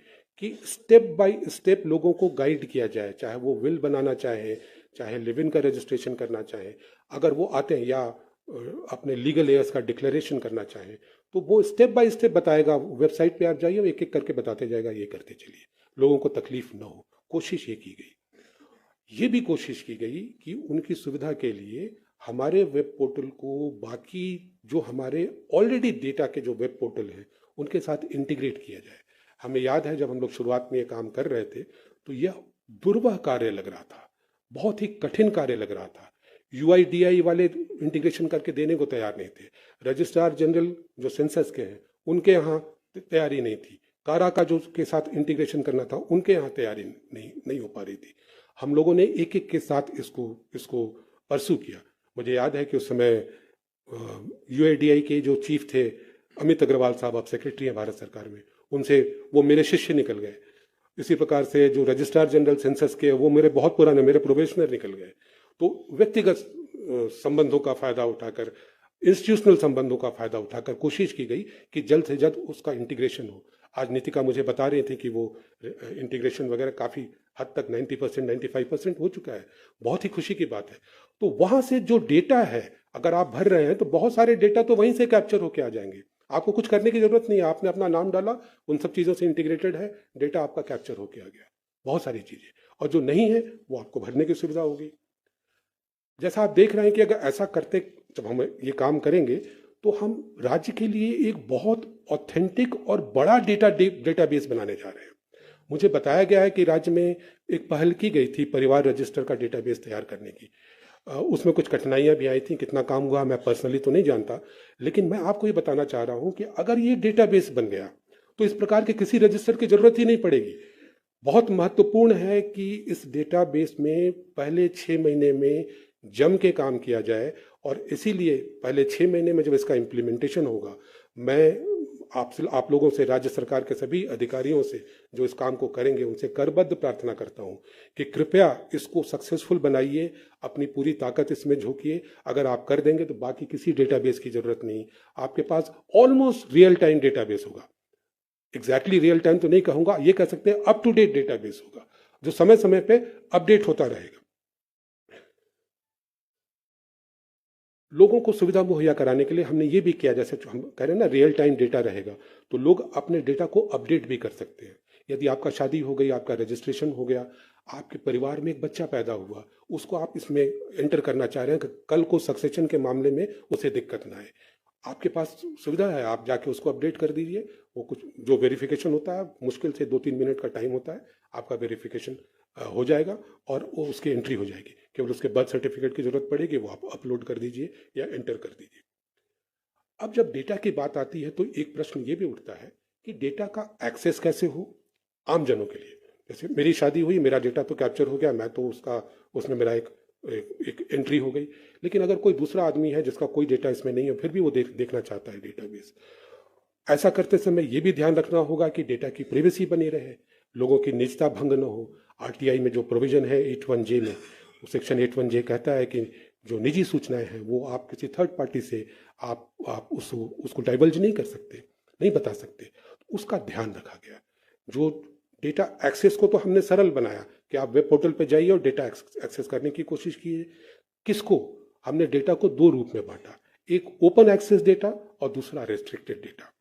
कि स्टेप बाय स्टेप लोगों को गाइड किया जाए, चाहे वो विल बनाना चाहे, चाहे लिव इन का रजिस्ट्रेशन करना चाहे, अगर वो आते हैं या अपने लीगल एयर्स का डिक्लेरेशन करना चाहे तो वो स्टेप बाय स्टेप बताएगा। वेबसाइट पे आप जाइए, एक एक करके बताते जाएगा, ये करते चलिए, लोगों को तकलीफ ना हो। कोशिश ये की गई। ये भी कोशिश की गई कि उनकी सुविधा के लिए हमारे वेब पोर्टल को बाकी जो हमारे ऑलरेडी डेटा के जो वेब पोर्टल हैं उनके साथ इंटीग्रेट किया जाए। हमें याद है जब हम लोग शुरुआत में ये काम कर रहे थे तो यह दुर्वह कार्य लग रहा था, बहुत ही कठिन कार्य लग रहा था। UIDAI वाले इंटीग्रेशन करके देने को तैयार नहीं थे। रजिस्ट्रार जनरल जो सेंसस के हैं उनके यहाँ तैयारी नहीं थी। कारा का जो के साथ इंटीग्रेशन करना था उनके यहाँ तैयारी नहीं हो पा रही थी। हम लोगों ने एक एक के साथ इसको परसू किया। मुझे याद है कि उस समय UIDAI के जो चीफ थे अमित अग्रवाल साहब, अब सेक्रेटरी हैं भारत सरकार में, उनसे वो मेरे शिष्य निकल गए। इसी प्रकार से जो रजिस्ट्रार जनरल सेंसस के वो मेरे बहुत पुराने मेरे प्रोबेशनर निकल गए। तो व्यक्तिगत संबंधों का फायदा उठाकर, इंस्टीट्यूशनल संबंधों का फायदा उठाकर कोशिश की गई कि जल्द से जल्द उसका इंटीग्रेशन हो। आज नीतिका मुझे बता रहे थे कि वो इंटीग्रेशन वगैरह काफ़ी हद तक 90% 95% हो चुका है। बहुत ही खुशी की बात है। तो वहाँ से जो डेटा है अगर आप भर रहे हैं तो बहुत सारे डेटा तो वहीं से कैप्चर होके आ जाएंगे। आपको कुछ करने की जरूरत नहीं है, आपने अपना नाम डाला, उन सब चीज़ों से इंटीग्रेटेड है, डेटा आपका कैप्चर होके आ गया। बहुत सारी चीज़ें, और जो नहीं है वो आपको भरने की सुविधा होगी। जैसा आप देख रहे हैं कि अगर ऐसा करते, जब हम ये काम करेंगे तो हम राज्य के लिए एक बहुत ऑथेंटिक और बड़ा डेटाबेस बनाने जा रहे हैं। मुझे बताया गया है कि राज्य में एक पहल की गई थी परिवार रजिस्टर का डेटाबेस तैयार करने की। उसमें कुछ कठिनाइयां भी आई थी, कितना काम हुआ मैं पर्सनली तो नहीं जानता, लेकिन मैं आपको ये बताना चाह रहा हूं कि अगर ये डेटाबेस बन गया तो इस प्रकार के किसी रजिस्टर की जरूरत ही नहीं पड़ेगी। बहुत महत्वपूर्ण है कि इस डेटाबेस में पहले 6 महीने में जम के काम किया जाए, और इसीलिए पहले 6 महीने में जब इसका इम्प्लीमेंटेशन होगा, मैं आप लोगों से, राज्य सरकार के सभी अधिकारियों से जो इस काम को करेंगे, उनसे करबद्ध प्रार्थना करता हूं कि कृपया इसको सक्सेसफुल बनाइए, अपनी पूरी ताकत इसमें झोंकिए। अगर आप कर देंगे तो बाकी किसी डेटाबेस की जरूरत नहीं, आपके पास ऑलमोस्ट रियल टाइम डेटाबेस होगा। एग्जैक्टली रियल टाइम तो नहीं कहूंगा, ये कह सकते हैं अप टू डेट डेटाबेस होगा, जो समय समय पे अपडेट होता रहेगा। लोगों को सुविधा मुहैया कराने के लिए हमने ये भी किया, जैसे हम कह रहे हैं ना रियल टाइम डेटा रहेगा, तो लोग अपने डेटा को अपडेट भी कर सकते हैं। यदि आपका शादी हो गई, आपका रजिस्ट्रेशन हो गया, आपके परिवार में एक बच्चा पैदा हुआ, उसको आप इसमें एंटर करना चाह रहे हैं कि कल को सक्सेशन के मामले में उसे दिक्कत ना आए, आपके पास सुविधा है, आप जाके उसको अपडेट कर दीजिए। वो कुछ जो वेरिफिकेशन होता है, मुश्किल से 2-3 मिनट का टाइम होता है, आपका वेरिफिकेशन हो जाएगा और वो उसकी एंट्री हो जाएगी। केवल उसके बर्थ सर्टिफिकेट की जरूरत पड़ेगी, वो आप अपलोड कर दीजिए या एंटर कर दीजिए। अब जब डेटा की बात आती है तो एक प्रश्न ये भी उठता है कि डेटा का एक्सेस कैसे हो आम जनों के लिए। जैसे मेरी शादी हुई, मेरा डेटा तो कैप्चर हो गया, मैं तो उसमें मेरा एक एंट्री हो गई, लेकिन अगर कोई दूसरा आदमी है जिसका कोई डेटा इसमें नहीं है, फिर भी वो देखना चाहता है डेटाबेस, ऐसा करते समय ये भी ध्यान रखना होगा कि डेटा की प्राइवेसी बनी रहे, लोगों की निजता भंग न हो। आरटीआई में जो प्रोविजन है 81J में, सेक्शन 81J कहता है कि जो निजी सूचनाएं हैं वो आप किसी थर्ड पार्टी से आप उसको डाइवल्ज नहीं कर सकते, नहीं बता सकते, उसका ध्यान रखा गया। जो डेटा एक्सेस को तो हमने सरल बनाया कि आप वेब पोर्टल पे जाइए और डेटा एक्सेस करने की कोशिश कीजिए। किसको? हमने डेटा को 2 रूप में बांटा, एक ओपन एक्सेस डेटा और दूसरा रेस्ट्रिक्टेड डेटा।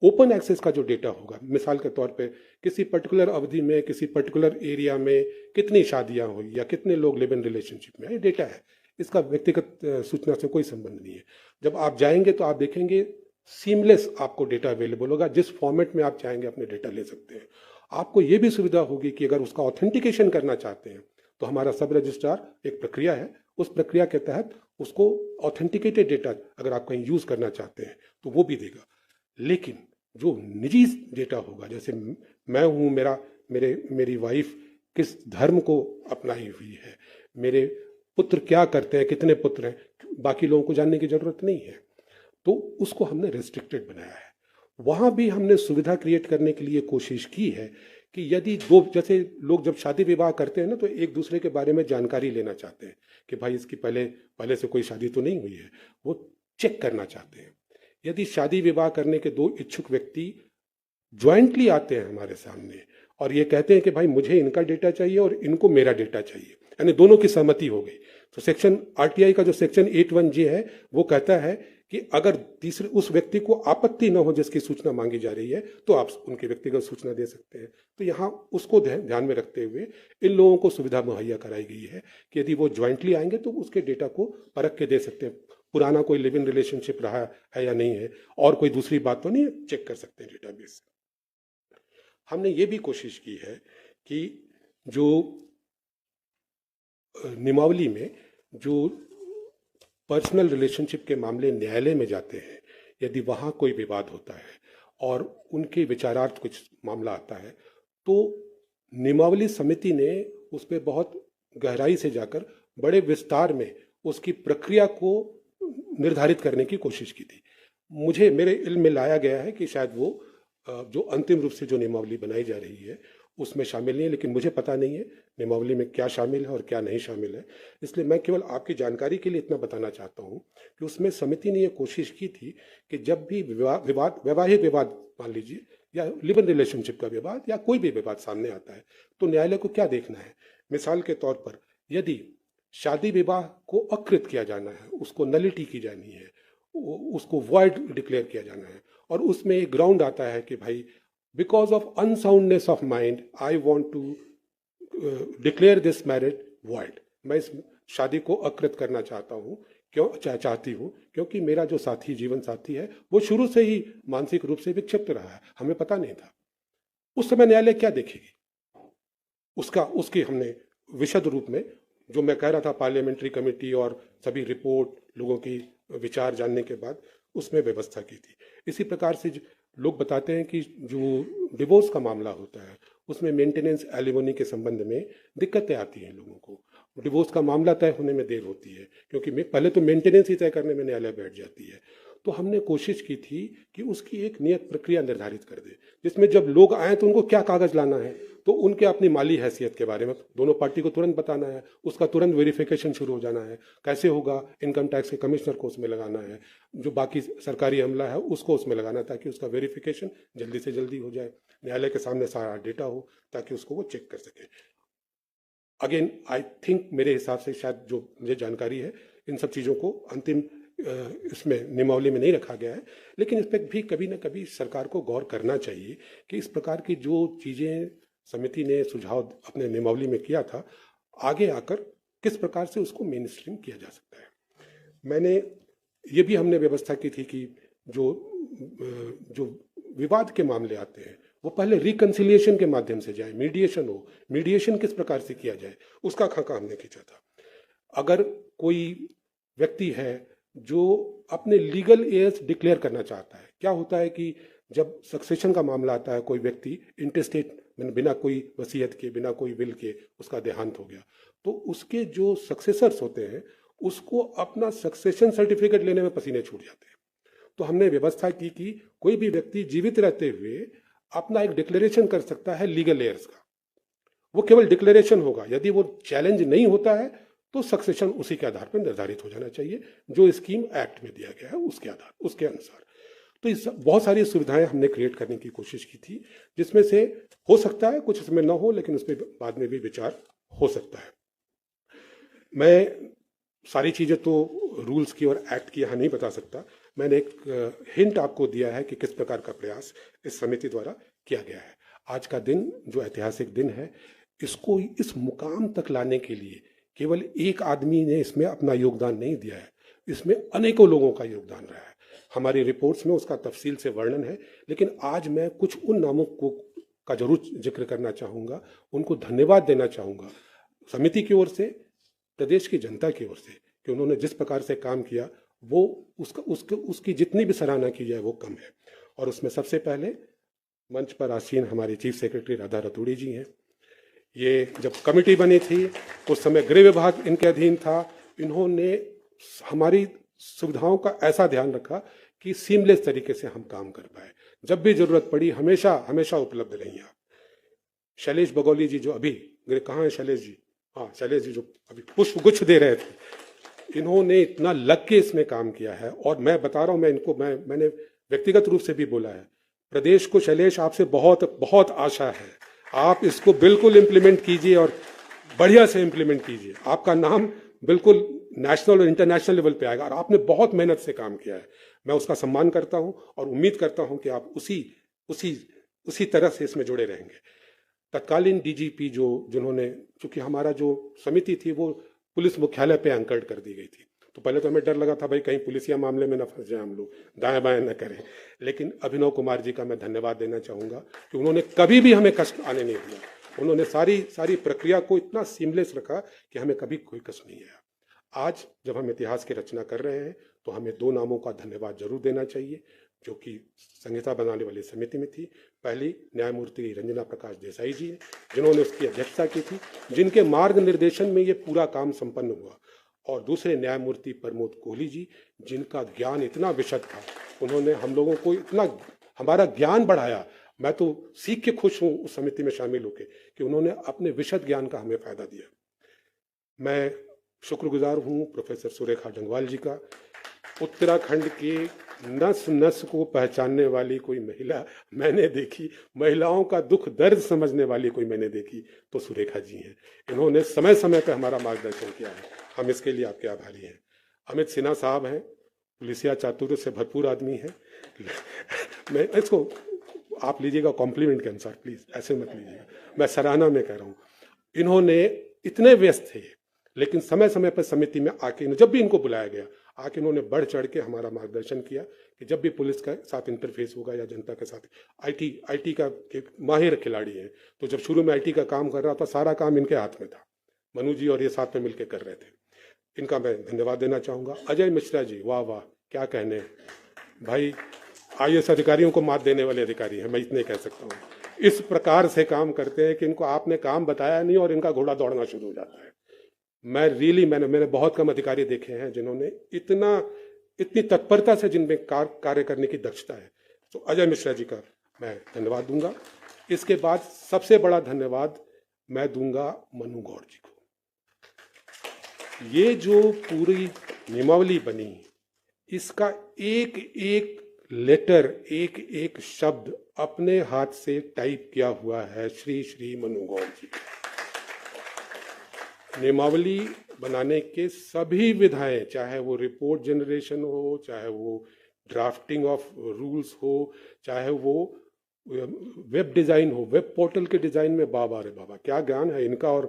ओपन एक्सेस का जो डेटा होगा, मिसाल के तौर पे किसी पर्टिकुलर अवधि में किसी पर्टिकुलर एरिया में कितनी शादियां हुई या कितने लोग लिव इन रिलेशनशिप में, ये डेटा है, इसका व्यक्तिगत सूचना से कोई संबंध नहीं है। जब आप जाएंगे तो आप देखेंगे सीमलेस आपको डेटा अवेलेबल होगा, जिस फॉर्मेट में आप चाहेंगे अपने डेटा ले सकते हैं। आपको ये भी सुविधा होगी कि अगर उसका ऑथेंटिकेशन करना चाहते हैं तो हमारा सब रजिस्ट्रार एक प्रक्रिया है, उस प्रक्रिया के तहत उसको ऑथेंटिकेटेड डेटा अगर आप कहीं यूज करना चाहते हैं तो वो भी देगा। लेकिन जो निजी डेटा होगा, जैसे मैं हूँ, मेरी वाइफ किस धर्म को अपनाई हुई है, मेरे पुत्र क्या करते हैं, कितने पुत्र हैं, बाकी लोगों को जानने की जरूरत नहीं है, तो उसको हमने रेस्ट्रिक्टेड बनाया है। वहां भी हमने सुविधा क्रिएट करने के लिए कोशिश की है कि यदि जैसे लोग जब शादी विवाह करते हैं ना, तो एक दूसरे के बारे में जानकारी लेना चाहते हैं कि भाई इसकी पहले से कोई शादी तो नहीं हुई है, वो चेक करना चाहते हैं। यदि शादी विवाह करने के 2 इच्छुक व्यक्ति ज्वाइंटली आते हैं हमारे सामने और ये कहते हैं कि भाई मुझे इनका डेटा चाहिए और इनको मेरा डेटा चाहिए, यानी दोनों की सहमति हो गई, तो सेक्शन आरटीआई का जो सेक्शन 81J है वो कहता है कि अगर तीसरे उस व्यक्ति को आपत्ति न हो जिसकी सूचना मांगी जा रही है तो आप उनकी व्यक्तिगत सूचना दे सकते हैं। तो यहाँ उसको ध्यान में रखते हुए इन लोगों को सुविधा मुहैया कराई गई है कि यदि वो ज्वाइंटली आएंगे तो उसके डेटा को परख के दे सकते हैं, पुराना कोई लिव इन रिलेशनशिप रहा है या नहीं है, और कोई दूसरी बात तो नहीं है, चेक कर सकते हैं डेटाबेस से। हमने ये भी कोशिश की है कि जो नियमावली में जो पर्सनल रिलेशनशिप के मामले न्यायालय में जाते हैं, यदि वहाँ कोई विवाद होता है और उनके विचारार्थ कुछ मामला आता है, तो नियमावली समिति ने उस पर बहुत गहराई से जाकर बड़े विस्तार में उसकी प्रक्रिया को निर्धारित करने की कोशिश की थी। मेरे इल्म में लाया गया है कि शायद वो जो अंतिम रूप से जो नियमावली बनाई जा रही है उसमें शामिल नहीं है, लेकिन मुझे पता नहीं है नियमावली में क्या शामिल है और क्या नहीं शामिल है। इसलिए मैं केवल आपकी जानकारी के लिए इतना बताना चाहता हूँ कि उसमें समिति ने यह कोशिश की थी कि जब भी वैवाहिक विवाद मान लीजिए या लिव इन रिलेशनशिप का विवाद या कोई भी विवाद सामने आता है तो न्यायालय को क्या देखना है। मिसाल के तौर पर यदि शादी विवाह को अकृत किया जाना है, उसको नलिटी की जानी है, उसको वॉइड डिक्लेयर किया जाना है और उसमें एक ग्राउंड आता है कि भाई because of unsoundness of mind I want to declare this marriage void, मैं इस शादी को अकृत करना चाहता हूँ, चाहती हूँ क्योंकि मेरा जो साथी जीवन साथी है वो शुरू से ही मानसिक रूप से विक्षिप्त रहा है, हमें पता नहीं था। उस समय न्यायालय क्या देखेगी उसकी हमने विशद रूप में, जो मैं कह रहा था पार्लियामेंट्री कमेटी और सभी रिपोर्ट लोगों की विचार जानने के बाद उसमें व्यवस्था की थी। इसी प्रकार से लोग बताते हैं कि जो डिवोर्स का मामला होता है उसमें मेंटेनेंस एलिमोनी के संबंध में दिक्कतें आती हैं लोगों को, डिवोर्स का मामला तय होने में देर होती है क्योंकि पहले तो मेंटेनेंस ही तय करने में न्यायालय बैठ जाती है। तो हमने कोशिश की थी कि उसकी एक नियत प्रक्रिया निर्धारित कर दे जिसमें जब लोग आए तो उनको क्या कागज लाना है, तो उनके अपनी माली हैसियत के बारे में दोनों पार्टी को तुरंत बताना है, उसका तुरंत वेरिफिकेशन शुरू हो जाना है, कैसे होगा, इनकम टैक्स के कमिश्नर को उसमें लगाना है, जो बाकी सरकारी अमला है उसको उसमें लगाना है ताकि उसका वेरिफिकेशन जल्दी से जल्दी हो जाए, न्यायालय के सामने सारा डेटा हो ताकि उसको वो चेक कर सके। अगेन आई थिंक मेरे हिसाब से शायद जो मुझे जानकारी है इन सब चीज़ों को अंतिम इसमें नियमावली में नहीं रखा गया है, लेकिन इस पर भी कभी ना कभी सरकार को गौर करना चाहिए कि इस प्रकार की जो चीज़ें समिति ने सुझाव अपने नियमावली में किया था आगे आकर किस प्रकार से उसको मेन स्ट्रीम किया जा सकता है। ये भी हमने व्यवस्था की थी कि जो विवाद के मामले आते हैं वो पहले रिकंसिलिएशन के माध्यम से जाए, मीडिएशन हो, मीडिएशन किस प्रकार से किया जाए उसका खाका हमने खींचा था। अगर कोई व्यक्ति है जो अपने लीगल एयर्स डिक्लेयर करना चाहता है, क्या होता है कि जब सक्सेशन का मामला आता है, कोई व्यक्ति इंटेस्टेट बिना कोई वसीयत के, बिना कोई विल के उसका देहांत हो गया, तो उसके जो सक्सेसर्स होते हैं उसको अपना सक्सेशन सर्टिफिकेट लेने में पसीने छूट जाते हैं। तो हमने व्यवस्था की कि कोई भी व्यक्ति जीवित रहते हुए अपना एक डिक्लेरेशन कर सकता है लीगल एयर्स का, वो केवल डिक्लेरेशन होगा, यदि वो चैलेंज नहीं होता है तो सक्सेशन उसी के आधार पर निर्धारित हो जाना चाहिए जो स्कीम एक्ट में दिया गया है उसके अनुसार। तो इस बहुत सारी सुविधाएं हमने क्रिएट करने की कोशिश की थी, जिसमें से हो सकता है कुछ इसमें ना हो, लेकिन उस पर बाद में भी विचार हो सकता है। मैं सारी चीज़ें तो रूल्स की और एक्ट की यहाँ नहीं बता सकता, मैंने एक हिंट आपको दिया है कि किस प्रकार का प्रयास इस समिति द्वारा किया गया है। आज का दिन जो ऐतिहासिक दिन है, इसको इस मुकाम तक लाने के लिए केवल एक आदमी ने इसमें अपना योगदान नहीं दिया है, इसमें अनेकों लोगों का योगदान रहा है। हमारी रिपोर्ट्स में उसका तफसील से वर्णन है, लेकिन आज मैं कुछ उन नामों का जरूर जिक्र करना चाहूँगा, उनको धन्यवाद देना चाहूँगा समिति की ओर से, प्रदेश की जनता की ओर से, कि उन्होंने जिस प्रकार से काम किया वो उसकी जितनी भी सराहना की जाए वो कम है। और उसमें सबसे पहले मंच पर आसीन हमारी चीफ सेक्रेटरी राधा रतूड़ी जी हैं। ये जब कमेटी बनी थी उस समय गृह विभाग इनके अधीन था, इन्होंने हमारी सुविधाओं का ऐसा ध्यान रखा कि सीमलेस तरीके से हम काम कर पाए, जब भी जरूरत पड़ी हमेशा हमेशा उपलब्ध रही आप। शैलेश बगौली जी जो अभी कहाँ है शैलेश जी, हाँ शैलेश जी जो अभी पुष्प गुच्छ दे रहे थे, इन्होंने इतना लग के इसमें काम किया है। और मैं बता रहा हूँ, मैंने व्यक्तिगत रूप से भी बोला है, प्रदेश को शैलेश आपसे बहुत बहुत आशा है, आप इसको बिल्कुल इम्प्लीमेंट कीजिए और बढ़िया से इम्प्लीमेंट कीजिए, आपका नाम बिल्कुल नेशनल और इंटरनेशनल लेवल पे आएगा। और आपने बहुत मेहनत से काम किया है, मैं उसका सम्मान करता हूं और उम्मीद करता हूं कि आप उसी तरह से इसमें जुड़े रहेंगे। तत्कालीन डीजीपी जिन्होंने, चूंकि हमारा जो समिति थी वो पुलिस मुख्यालय पे एंकर्ड कर दी गई थी, तो पहले तो हमें डर लगा था भाई कहीं पुलिसिया मामले में न फंस जाए, हम लोग दाएं बाएं न करें। लेकिन अभिनव कुमार जी का मैं धन्यवाद देना चाहूँगा कि उन्होंने कभी भी हमें कष्ट आने नहीं दिया, उन्होंने सारी प्रक्रिया को इतना सीमलेस रखा कि हमें कभी कोई कष्ट नहीं आया। आज जब हम इतिहास की रचना कर रहे हैं तो हमें दो नामों का धन्यवाद जरूर देना चाहिए जो कि संहिता बनाने वाली समिति में थी। पहली न्यायमूर्ति रंजना प्रकाश देसाई जी हैं जिन्होंने उसकी अध्यक्षता की थी, जिनके मार्गनिर्देशन में ये पूरा काम संपन्न हुआ। और दूसरे न्यायमूर्ति प्रमोद कोहली जी, जिनका ज्ञान इतना विशद था, उन्होंने हम लोगों को इतना हमारा ज्ञान बढ़ाया। मैं तो सीख के खुश हूं उस समिति में शामिल होकर कि उन्होंने अपने विशद ज्ञान का हमें फायदा दिया। मैं शुक्रगुजार हूं प्रोफेसर सुरेखा डंगवाल जी का। उत्तराखंड के नस नस को पहचानने वाली कोई महिला मैंने देखी, महिलाओं का दुख दर्द समझने वाली कोई मैंने देखी तो सुरेखा जी हैं। इन्होंने समय समय पर हमारा मार्गदर्शन किया है, हम इसके लिए आपके आभारी हैं। अमित सिन्हा साहब हैं, पुलिसिया चातुर्य से भरपूर आदमी हैं। मैं इसको आप लीजिएगा कॉम्प्लीमेंट के अनुसार, प्लीज ऐसे मत लीजिएगा, मैं सराहना में कह रहा हूं। इन्होंने इतने व्यस्त थे लेकिन समय समय पर समिति में आके, जब भी इनको बुलाया गया, आके इन्होंने बढ़ चढ़ के हमारा मार्गदर्शन किया कि जब भी पुलिस के साथ इंटरफेस होगा या जनता के साथ, आईटी का माहिर खिलाड़ी है, तो जब शुरू में आईटी का काम कर रहा था सारा काम इनके हाथ में था, मनु जी और ये साथ में मिलकर कर रहे थे। इनका मैं धन्यवाद देना चाहूँगा। अजय मिश्रा जी, वाह वाह, क्या कहने भाई, IAS अधिकारियों को मात देने वाले अधिकारी हैं, मैं इतने कह सकता हूँ। इस प्रकार से काम करते हैं कि इनको आपने काम बताया नहीं और इनका घोड़ा दौड़ना शुरू हो जाता है। मैंने बहुत कम अधिकारी देखे हैं जिन्होंने इतनी तत्परता से जिनमें कार्य करने की दक्षता है। तो अजय मिश्रा जी का मैं धन्यवाद दूंगा। इसके बाद सबसे बड़ा धन्यवाद मैं दूंगा मनु गौड़ जी को। ये जो पूरी नियमावली बनी, इसका एक एक लेटर, एक एक शब्द अपने हाथ से टाइप किया हुआ है श्री श्री मनु गौड़ जी। नियमावली बनाने के सभी विधाएं, चाहे वो रिपोर्ट जनरेशन हो, चाहे वो ड्राफ्टिंग ऑफ रूल्स हो, चाहे वो वेब डिजाइन हो, वेब पोर्टल के डिजाइन में, बाबा रे बाबा क्या ज्ञान है इनका और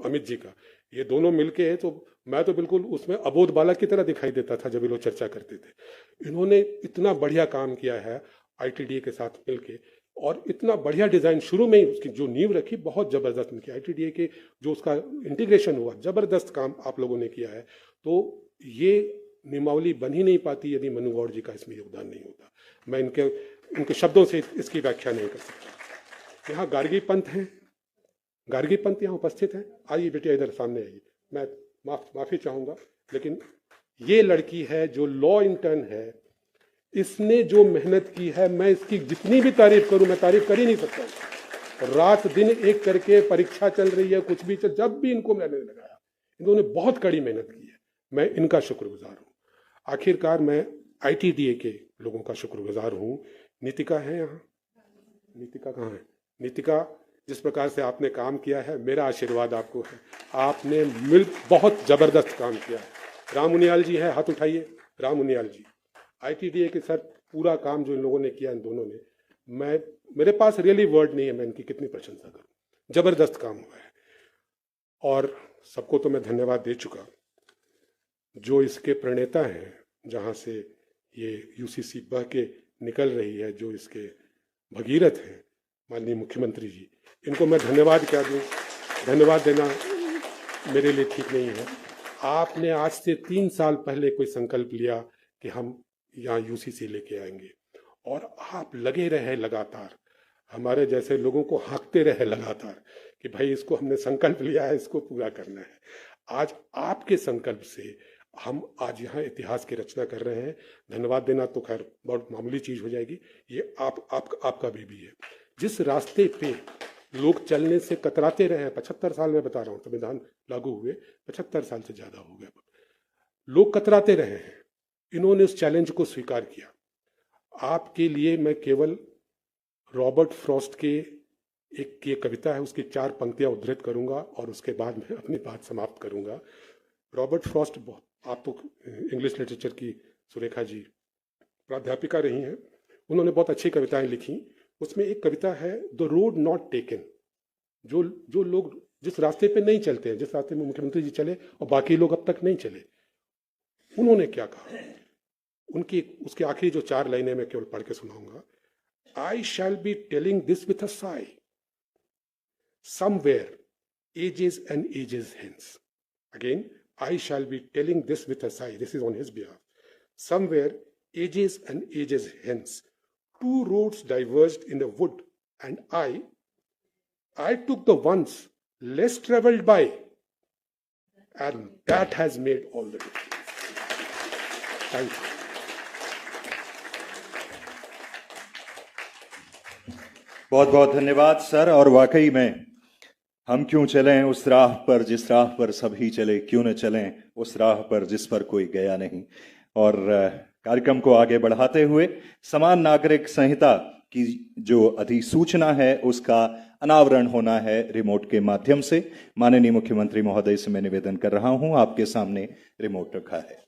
अमित जी का। ये दोनों मिलके तो मैं तो बिल्कुल उसमें अबोध बालक की तरह दिखाई देता था जब ये लोग चर्चा करते थे। इन्होंने इतना बढ़िया काम किया है ITDA के साथ मिलके, और इतना बढ़िया डिजाइन शुरू में ही उसकी जो नींव रखी बहुत जबरदस्त उनकी। ITDA के जो उसका इंटीग्रेशन हुआ, जबरदस्त काम आप लोगों ने किया है। तो ये नियमावली बन ही नहीं पाती यदि मनु गौड़ जी का इसमें योगदान नहीं होता। मैं इनके शब्दों से इसकी व्याख्या नहीं कर सकता। यहाँ गार्गी पंत हैं, गार्गी पंत यहाँ उपस्थित हैं, आइए बेटिया इधर सामने आइए। मैं माफी चाहूंगा, लेकिन ये लड़की है जो लॉ इंटर्न है, इसने जो मेहनत की है, मैं इसकी जितनी भी तारीफ करूं मैं तारीफ कर ही नहीं सकता। रात दिन एक करके परीक्षा चल रही है, कुछ भी चल, जब भी इनको मैंने लगाया, इन्होंने बहुत कड़ी मेहनत की है, मैं इनका शुक्रगुजार हूं। आखिरकार मैं ITDA के लोगों का शुक्रगुजार हूं। नीतिका है यहाँ, नीतिका कहाँ है? नीतिका, जिस प्रकार से आपने काम किया है, मेरा आशीर्वाद आपको है। आपने बहुत जबरदस्त काम किया है। राम उनियाल जी है, हाथ उठाइए। राम उनियाल जी, ITDA के साथ पूरा काम जो इन लोगों ने किया, इन दोनों ने, मेरे पास रियली वर्ड नहीं है मैं इनकी कितनी प्रशंसा करूं। जबरदस्त काम हुआ है। और सबको तो मैं धन्यवाद दे चुका। जो इसके प्रणेता हैं, जहां से ये UCC बह के निकल रही है, जो इसके भगीरथ हैं, माननीय मुख्यमंत्री जी, इनको मैं धन्यवाद क्या दूं? धन्यवाद देना मेरे लिए ठीक नहीं है। आपने आज से 3 साल पहले कोई संकल्प लिया कि हम यहाँ UCC लेके आएंगे, और आप लगे रहे लगातार, हमारे जैसे लोगों को हाँकते रहे लगातार कि भाई इसको हमने संकल्प लिया है, इसको पूरा करना है। आज आपके संकल्प से हम आज यहाँ इतिहास की रचना कर रहे हैं। धन्यवाद देना तो खैर बहुत मामूली चीज हो जाएगी, ये आपका भी है। जिस रास्ते पे लोग चलने से कतराते रहे, 75 साल में बता रहा हूँ, संविधान लागू हुए 75 साल से ज्यादा हो गया, लोग कतराते रहे हैं, इन्होंने उस चैलेंज को स्वीकार किया। आपके लिए मैं केवल रॉबर्ट फ्रॉस्ट के एक ये कविता है, उसकी 4 पंक्तियां उद्धृत करूंगा और उसके बाद मैं अपनी बात समाप्त करूंगा। रॉबर्ट फ्रॉस्ट, आप तो इंग्लिश लिटरेचर की सुरेखा जी प्राध्यापिका रही हैं, उन्होंने बहुत अच्छी कविताएं लिखी। उसमें एक कविता है, द रोड नॉट टेकन। जो लोग जिस रास्ते पे नहीं चलते हैं, जिस रास्ते में मुख्यमंत्री जी चले और बाकी लोग अब तक नहीं चले, उन्होंने क्या कहा, उसकी आखिरी जो 4 लाइनें मैं केवल पढ़ के सुनाऊंगा। I shall be telling this with a sigh, somewhere ages and ages hence. Again, I shall be telling this with a sigh. This is on his behalf. Somewhere ages and ages hence, 2 roads diverged in a wood, and I took the ones less traveled by, and that has made all the difference. Thank you. बहुत बहुत धन्यवाद sir. और वाकई में हम क्यों चलें उस राह पर जिस राह पर सभी चले, क्यों न चलें उस राह पर जिस पर कोई गया नहीं। और कार्यक्रम को आगे बढ़ाते हुए समान नागरिक संहिता की जो अधिसूचना है उसका अनावरण होना है रिमोट के माध्यम से। माननीय मुख्यमंत्री महोदय से मैं निवेदन कर रहा हूं, आपके सामने रिमोट रखा है।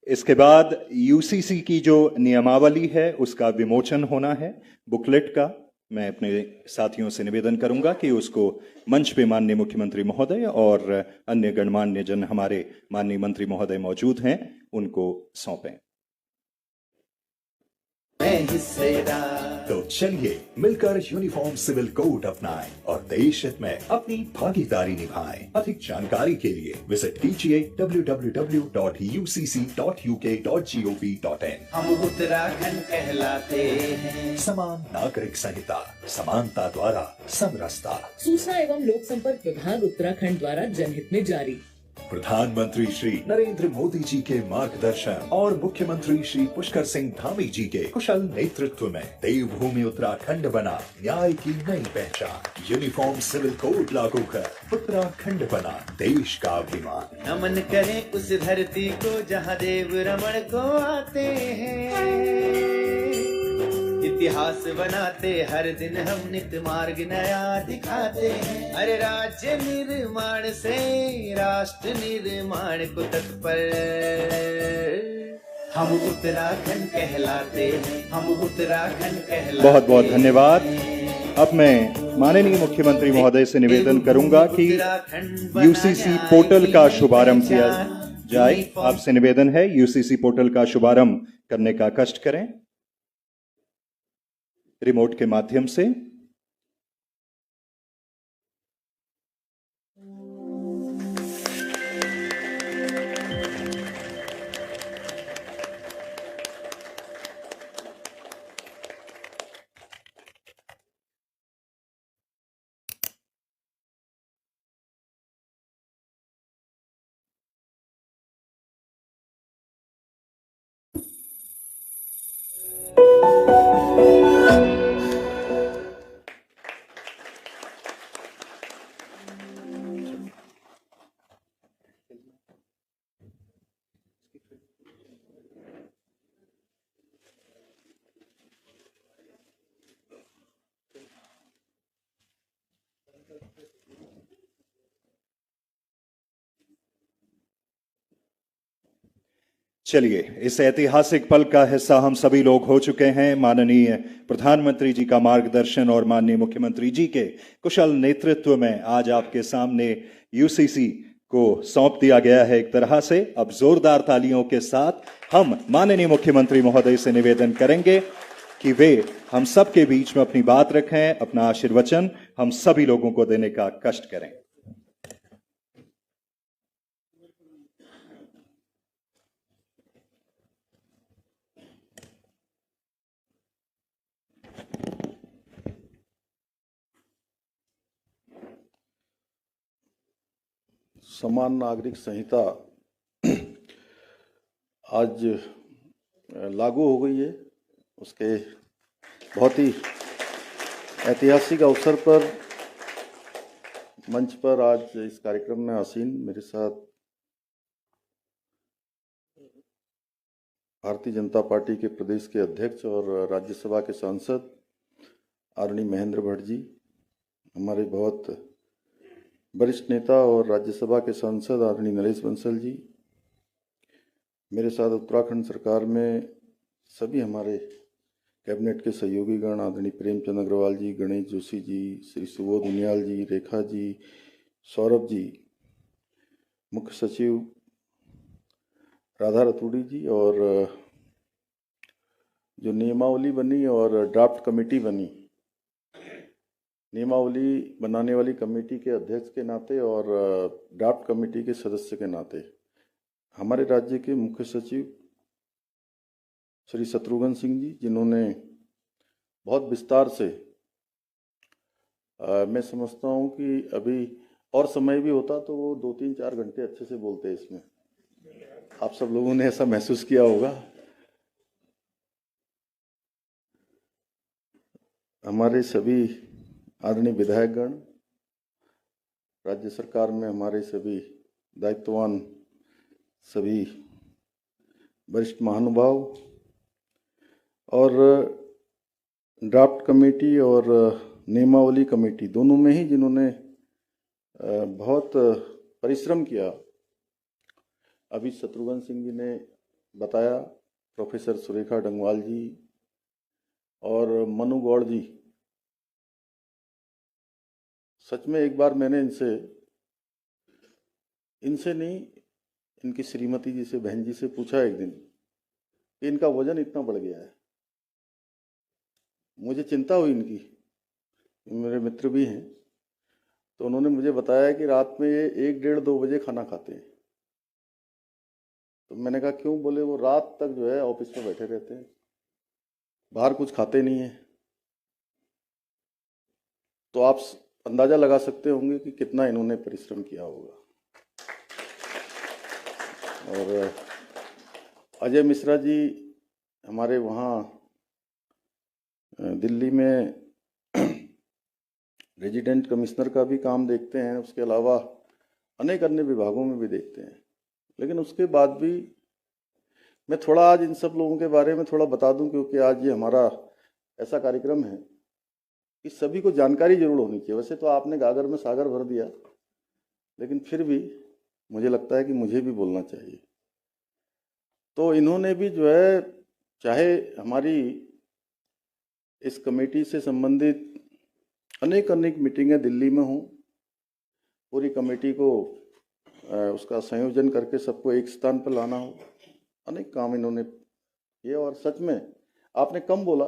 इसके बाद यूसीसी की जो नियमावली है उसका विमोचन होना है, बुकलेट का। मैं अपने साथियों से निवेदन करूंगा कि उसको मंच पे माननीय मुख्यमंत्री महोदय और अन्य गणमान्य जन हमारे माननीय मंत्री महोदय मौजूद हैं, उनको सौंपें। तो चलिए मिलकर यूनिफॉर्म सिविल कोड अपनाएं और देश हित में अपनी भागीदारी निभाएं। अधिक जानकारी के लिए विजिट कीजिए www.ucc.uk.gov.in। हम उत्तराखंड कहलाते हैं। समान नागरिक संहिता, समानता द्वारा समरसता। सूचना एवं लोक संपर्क विभाग उत्तराखंड द्वारा जनहित में जारी। प्रधानमंत्री श्री नरेंद्र मोदी जी के मार्गदर्शन और मुख्यमंत्री श्री पुष्कर सिंह धामी जी के कुशल नेतृत्व में देवभूमि उत्तराखंड बना न्याय की नई पहचान। यूनिफॉर्म सिविल कोड लागू कर उत्तराखंड बना देश का अभिमान। नमन करें उस धरती को जहाँ देव रमण को आते हैं। इतिहास बनाते हर दिन हम नित मार्ग नया दिखाते हैं। अरे राज्य निर्माण से राष्ट्र निर्माण को तत्पर हम उत्तराखंड कहलाते हैं। हम उत्तराखंड कहलाते। बहुत बहुत धन्यवाद। अब मैं माननीय मुख्यमंत्री महोदय से निवेदन करूंगा कि यूसीसी पोर्टल का शुभारंभ किया जाए। आपसे निवेदन है यूसीसी पोर्टल का शुभारंभ करने का कष्ट करें रिमोट के माध्यम से। चलिए, इस ऐतिहासिक पल का हिस्सा हम सभी लोग हो चुके हैं। माननीय प्रधानमंत्री जी का मार्गदर्शन और माननीय मुख्यमंत्री जी के कुशल नेतृत्व में आज आपके सामने यूसीसी को सौंप दिया गया है एक तरह से। अब जोरदार तालियों के साथ हम माननीय मुख्यमंत्री महोदय से निवेदन करेंगे कि वे हम सबके बीच में अपनी बात रखें, अपना आशीर्वचन हम सभी लोगों को देने का कष्ट करें। समान नागरिक संहिता आज लागू हो गई है। उसके बहुत ही ऐतिहासिक अवसर पर मंच पर आज इस कार्यक्रम में आसीन मेरे साथ भारतीय जनता पार्टी के प्रदेश के अध्यक्ष और राज्यसभा के सांसद आदरणीय महेंद्र भट्ट जी, हमारे बहुत वरिष्ठ नेता और राज्यसभा के सांसद आदरणीय नरेश बंसल जी, मेरे साथ उत्तराखंड सरकार में सभी हमारे कैबिनेट के सहयोगी गण आदरणीय प्रेमचंद अग्रवाल जी, गणेश जोशी जी, श्री सुबोध उनियाल जी, रेखा जी, सौरभ जी, मुख्य सचिव राधा रतूड़ी जी, और जो नियमावली बनी और ड्राफ्ट कमेटी बनी नियमावली बनाने वाली कमेटी के अध्यक्ष के नाते और ड्राफ्ट कमेटी के सदस्य के नाते हमारे राज्य के मुख्य सचिव श्री शत्रुघ्न सिंह जी, जिन्होंने बहुत विस्तार से मैं समझता हूं कि अभी और समय भी होता तो वो 2-3-4 घंटे अच्छे से बोलते हैं। इसमें आप सब लोगों ने ऐसा महसूस किया होगा। हमारे सभी आदरणीय विधायकगण, राज्य सरकार में हमारे सभी दायित्ववान सभी वरिष्ठ महानुभाव और ड्राफ्ट कमेटी और नियमावली कमेटी दोनों में ही जिन्होंने बहुत परिश्रम किया। अभी शत्रुघ्न सिंह जी ने बताया, प्रोफेसर सुरेखा डंगवाल जी और मनु गौड़ जी, सच में एक बार मैंने इनसे नहीं, इनकी श्रीमती जी से, बहन जी से पूछा एक दिन कि इनका वजन इतना बढ़ गया है। मुझे चिंता हुई इनकी, मेरे मित्र भी हैं, तो उन्होंने मुझे बताया कि रात में ये 1-1:30-2 बजे खाना खाते हैं। तो मैंने कहा क्यों? बोले वो रात तक जो है ऑफिस में बैठे रहते हैं, बाहर कुछ खाते नहीं हैं। तो आप अंदाजा लगा सकते होंगे कि कितना इन्होंने परिश्रम किया होगा। और अजय मिश्रा जी हमारे वहाँ दिल्ली में रेजिडेंट कमिश्नर का भी काम देखते हैं, उसके अलावा अनेक अन्य विभागों में भी देखते हैं। लेकिन उसके बाद भी मैं थोड़ा आज इन सब लोगों के बारे में थोड़ा बता दूं, क्योंकि आज ये हमारा ऐसा कार्यक्रम है कि सभी को जानकारी जरूर होनी चाहिए। वैसे तो आपने गागर में सागर भर दिया, लेकिन फिर भी मुझे लगता है कि मुझे भी बोलना चाहिए। तो इन्होंने भी जो है, चाहे हमारी इस कमेटी से संबंधित अनेक मीटिंगें दिल्ली में हों, पूरी कमेटी को उसका संयोजन करके सबको एक स्थान पर लाना हो, अनेक काम इन्होंने किए। और सच में आपने कम बोला,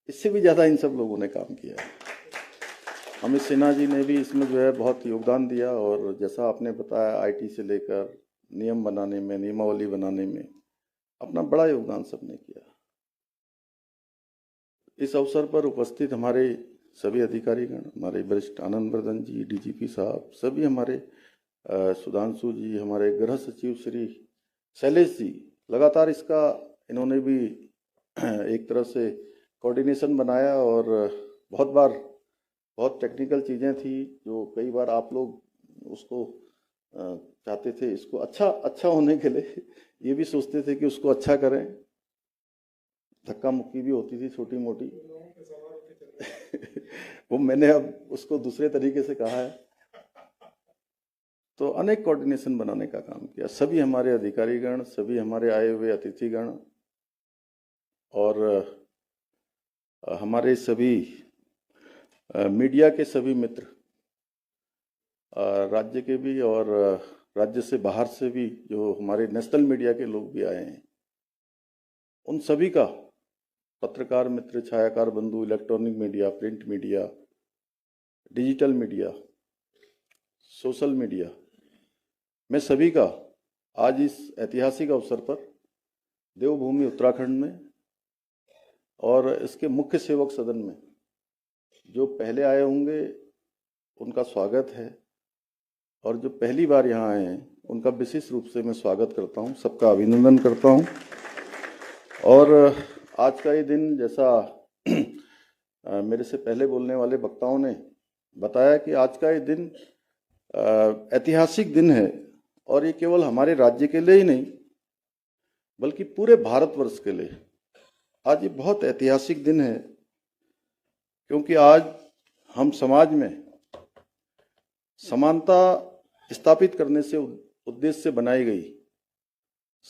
इससे भी ज़्यादा इन सब लोगों ने काम किया है। अमित सिन्हा जी ने भी इसमें जो है बहुत योगदान दिया, और जैसा आपने बताया आईटी से लेकर नियम बनाने में, नियमावली बनाने में अपना बड़ा योगदान सबने किया। इस अवसर पर उपस्थित हमारे सभी अधिकारीगण, हमारे वरिष्ठ आनंद वर्धन जी, डीजीपी साहब, सभी हमारे सुधांशु जी, हमारे गृह सचिव श्री शैलेश जी, लगातार इसका इन्होंने भी एक तरह से कोऑर्डिनेशन बनाया। और बहुत टेक्निकल चीज़ें थी जो कई बार आप लोग उसको चाहते थे, इसको अच्छा होने के लिए ये भी सोचते थे कि उसको अच्छा करें, धक्का मुक्की भी होती थी छोटी मोटी वो मैंने अब उसको दूसरे तरीके से कहा है। तो अनेक कोऑर्डिनेशन बनाने का काम किया सभी हमारे अधिकारीगण, सभी हमारे आए हुए अतिथिगण और हमारे सभी मीडिया के सभी मित्र, राज्य के भी और राज्य से बाहर से भी जो हमारे नेशनल मीडिया के लोग भी आए हैं, उन सभी का, पत्रकार मित्र, छायाकार बंधु, electronic media, print media, digital media, social media, मैं सभी का आज इस ऐतिहासिक अवसर पर देवभूमि उत्तराखंड में और इसके मुख्य सेवक सदन में जो पहले आए होंगे उनका स्वागत है, और जो पहली बार यहाँ आए हैं उनका विशेष रूप से मैं स्वागत करता हूँ, सबका अभिनंदन करता हूँ। और आज का ये दिन, जैसा मेरे से पहले बोलने वाले वक्ताओं ने बताया कि आज का ये दिन ऐतिहासिक दिन है, और ये केवल हमारे राज्य के लिए ही नहीं बल्कि पूरे भारतवर्ष के लिए आज ये बहुत ऐतिहासिक दिन है, क्योंकि आज हम समाज में समानता स्थापित करने से उद्देश्य से बनाई गई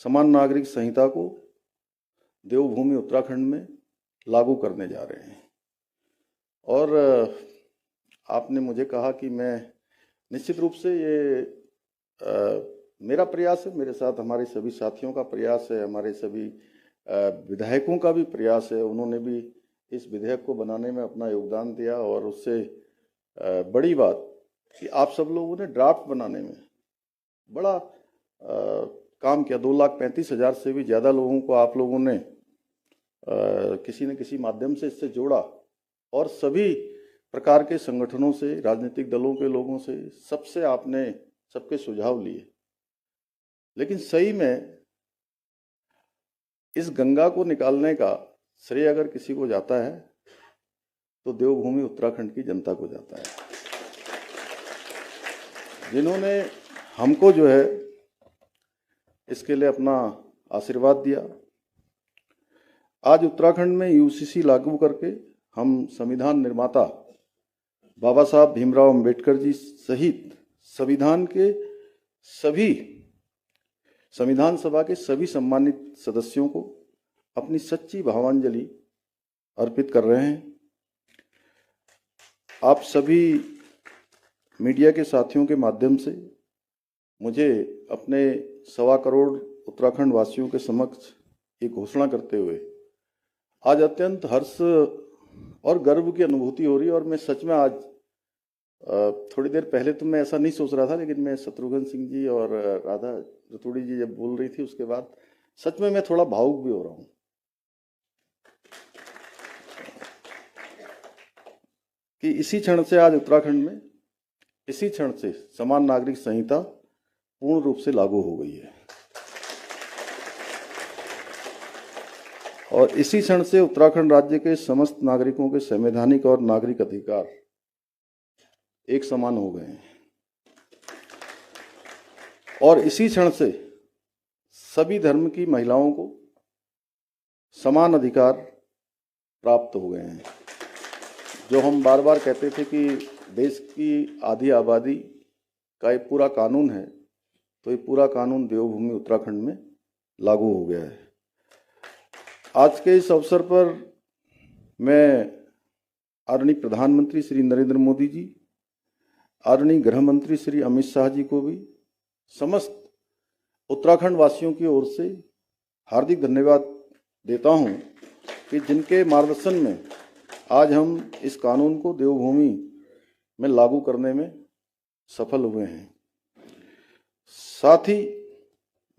समान नागरिक संहिता को देवभूमि उत्तराखंड में लागू करने जा रहे हैं। और आपने मुझे कहा कि मैं निश्चित रूप से ये मेरा प्रयास है, मेरे साथ हमारे सभी साथियों का प्रयास है, हमारे सभी विधायकों का भी प्रयास है। उन्होंने भी इस विधेयक को बनाने में अपना योगदान दिया और उससे बड़ी बात कि आप सब लोगों ने ड्राफ्ट बनाने में बड़ा काम किया। 2,35,000 से भी ज़्यादा लोगों को आप लोगों ने किसी न किसी माध्यम से इससे जोड़ा और सभी प्रकार के संगठनों से, राजनीतिक दलों के लोगों से, सबसे आपने सबके सुझाव लिए। लेकिन सही में इस गंगा को निकालने का श्रेय अगर किसी को जाता है तो देवभूमि उत्तराखंड की जनता को जाता है, जिन्होंने हमको जो है इसके लिए अपना आशीर्वाद दिया। आज उत्तराखंड में यूसीसी लागू करके हम संविधान निर्माता बाबा साहब भीमराव अंबेडकर जी सहित संविधान के सभी संविधान सभा के सभी सम्मानित सदस्यों को अपनी सच्ची भावांजलि अर्पित कर रहे हैं। आप सभी मीडिया के साथियों के माध्यम से मुझे अपने 1.25 करोड़ उत्तराखंड वासियों के समक्ष ये घोषणा करते हुए आज अत्यंत हर्ष और गर्व की अनुभूति हो रही है। और मैं सच में आज थोड़ी देर पहले तो मैं ऐसा नहीं सोच रहा था, लेकिन मैं शत्रुघ्न सिंह जी और राधा रतूड़ी जी जब बोल रही थी उसके बाद सच में मैं थोड़ा भावुक भी हो रहा हूँ कि इसी क्षण से आज उत्तराखंड में इसी क्षण से समान नागरिक संहिता पूर्ण रूप से लागू हो गई है और इसी क्षण से उत्तराखंड राज्य के समस्त नागरिकों के संवैधानिक और नागरिक अधिकार एक समान हो गए हैं और इसी क्षण से सभी धर्म की महिलाओं को समान अधिकार प्राप्त हो गए हैं। जो हम बार बार कहते थे कि देश की आधी आबादी का एक पूरा कानून है, तो ये पूरा कानून देवभूमि उत्तराखंड में लागू हो गया है। आज के इस अवसर पर मैं आदरणीय प्रधानमंत्री श्री नरेंद्र मोदी जी, आदरणीय गृह मंत्री श्री अमित शाह जी को भी समस्त उत्तराखंड वासियों की ओर से हार्दिक धन्यवाद देता हूं कि जिनके मार्गदर्शन में आज हम इस कानून को देवभूमि में लागू करने में सफल हुए हैं। साथ ही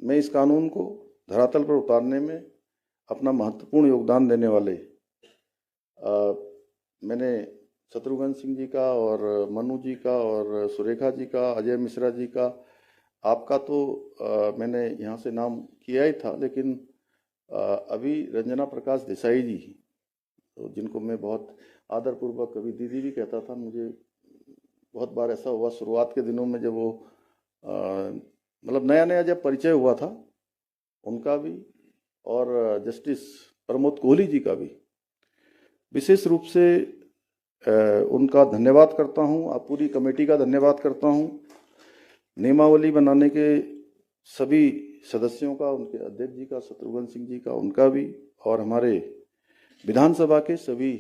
मैं इस कानून को धरातल पर उतारने में अपना महत्वपूर्ण योगदान देने वाले मैंने शत्रुघ्न सिंह जी का और मनु जी का और सुरेखा जी का, अजय मिश्रा जी का, आपका तो मैंने यहाँ से नाम किया ही था, लेकिन अभी रंजना प्रकाश देसाई जी, तो जिनको मैं बहुत आदरपूर्वक कभी दीदी भी कहता था, मुझे बहुत बार ऐसा हुआ शुरुआत के दिनों में जब वो मतलब नया नया जब परिचय हुआ था, उनका भी और जस्टिस प्रमोद कोहली जी का भी विशेष रूप से उनका धन्यवाद करता हूं। आप पूरी कमेटी का धन्यवाद करता हूं। नियमावली बनाने के सभी सदस्यों का, उनके अध्यक्ष जी का, शत्रुघ्न सिंह जी का, उनका भी, और हमारे विधानसभा के सभी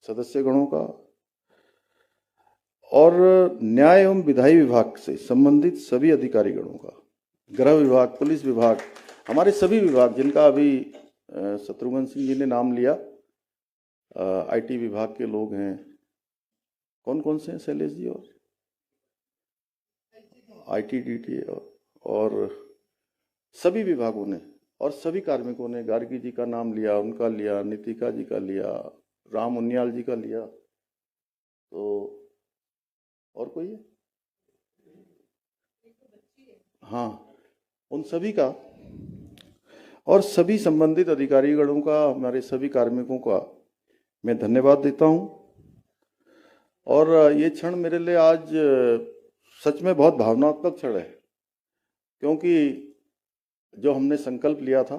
सदस्यगणों का, और न्याय एवं विधायी विभाग से संबंधित सभी अधिकारीगणों का, गृह विभाग, पुलिस विभाग, हमारे सभी विभाग जिनका अभी शत्रुघ्न सिंह जी ने नाम लिया, आईटी विभाग के लोग हैं, कौन कौन से हैं शैलेश जी, और आईटीडीटी और सभी विभागों ने और सभी कार्मिकों ने, गार्गी जी का नाम लिया, उनका लिया, नीतिका जी का लिया, राम उनियाल जी का लिया, तो और कोई है? हाँ, उन सभी का और सभी संबंधित अधिकारीगणों का, हमारे सभी कार्मिकों का मैं धन्यवाद देता हूं। और ये क्षण मेरे लिए आज सच में बहुत भावनात्मक क्षण है, क्योंकि जो हमने संकल्प लिया था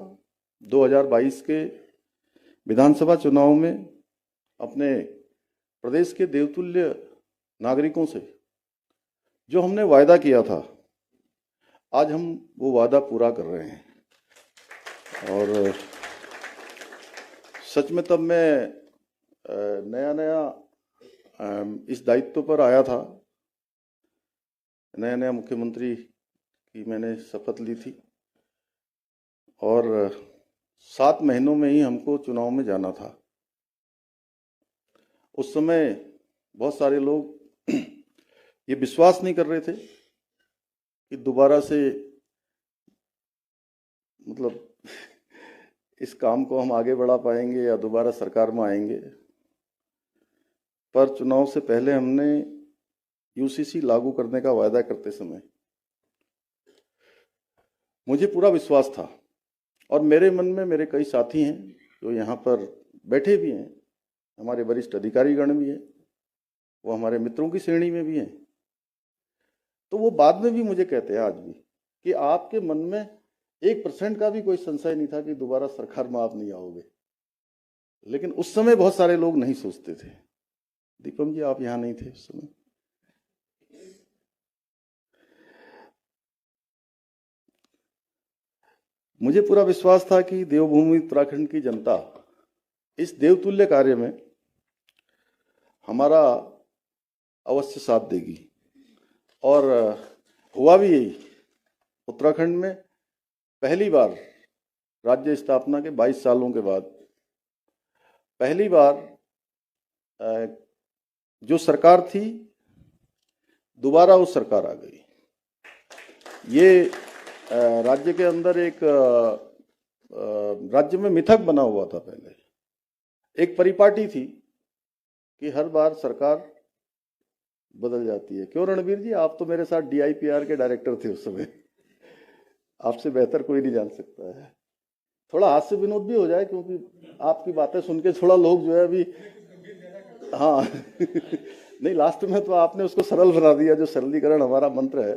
2022 के विधानसभा चुनाव में अपने प्रदेश के देवतुल्य नागरिकों से जो हमने वायदा किया था, आज हम वो वादा पूरा कर रहे हैं। और सच में तब मैं नया नया इस दायित्व पर आया था, नया नया मुख्यमंत्री की मैंने शपथ ली थी और 7 महीनों में ही हमको चुनाव में जाना था। उस समय बहुत सारे लोग ये विश्वास नहीं कर रहे थे कि दोबारा से मतलब इस काम को हम आगे बढ़ा पाएंगे या दोबारा सरकार में आएंगे। पर चुनाव से पहले हमने यूसीसी लागू करने का वायदा करते समय मुझे पूरा विश्वास था, और मेरे मन में मेरे कई साथी हैं जो यहाँ पर बैठे भी हैं, हमारे वरिष्ठ अधिकारीगण भी हैं, वो हमारे मित्रों की श्रेणी में भी हैं, तो वो बाद में भी मुझे कहते हैं आज भी कि आपके मन में 1% का भी कोई संशय नहीं था कि दोबारा सरकार में आप नहीं आओगे। लेकिन उस समय बहुत सारे लोग नहीं सोचते थे। दीपम जी, आप यहाँ नहीं थे उस समय। मुझे पूरा विश्वास था कि देवभूमि उत्तराखंड की जनता इस देवतुल्य कार्य में हमारा अवश्य साथ देगी, और हुआ भी यही। उत्तराखंड में पहली बार राज्य स्थापना के 22 सालों के बाद पहली बार जो सरकार थी दोबारा वो सरकार आ गई। ये राज्य के अंदर एक राज्य में मिथक बना हुआ था। पहले एक परिपाटी थी कि हर बार सरकार बदल जाती है। क्यों रणवीर जी, आप तो मेरे साथ DIPR के डायरेक्टर थे उस समय, आपसे बेहतर कोई नहीं जान सकता है। थोड़ा हास्य विनोद भी हो जाए, क्योंकि आपकी बातें सुन के थोड़ा लोग जो है अभी हाँ नहीं, लास्ट में तो आपने उसको सरल बना दिया, जो सरलीकरण हमारा मंत्र है।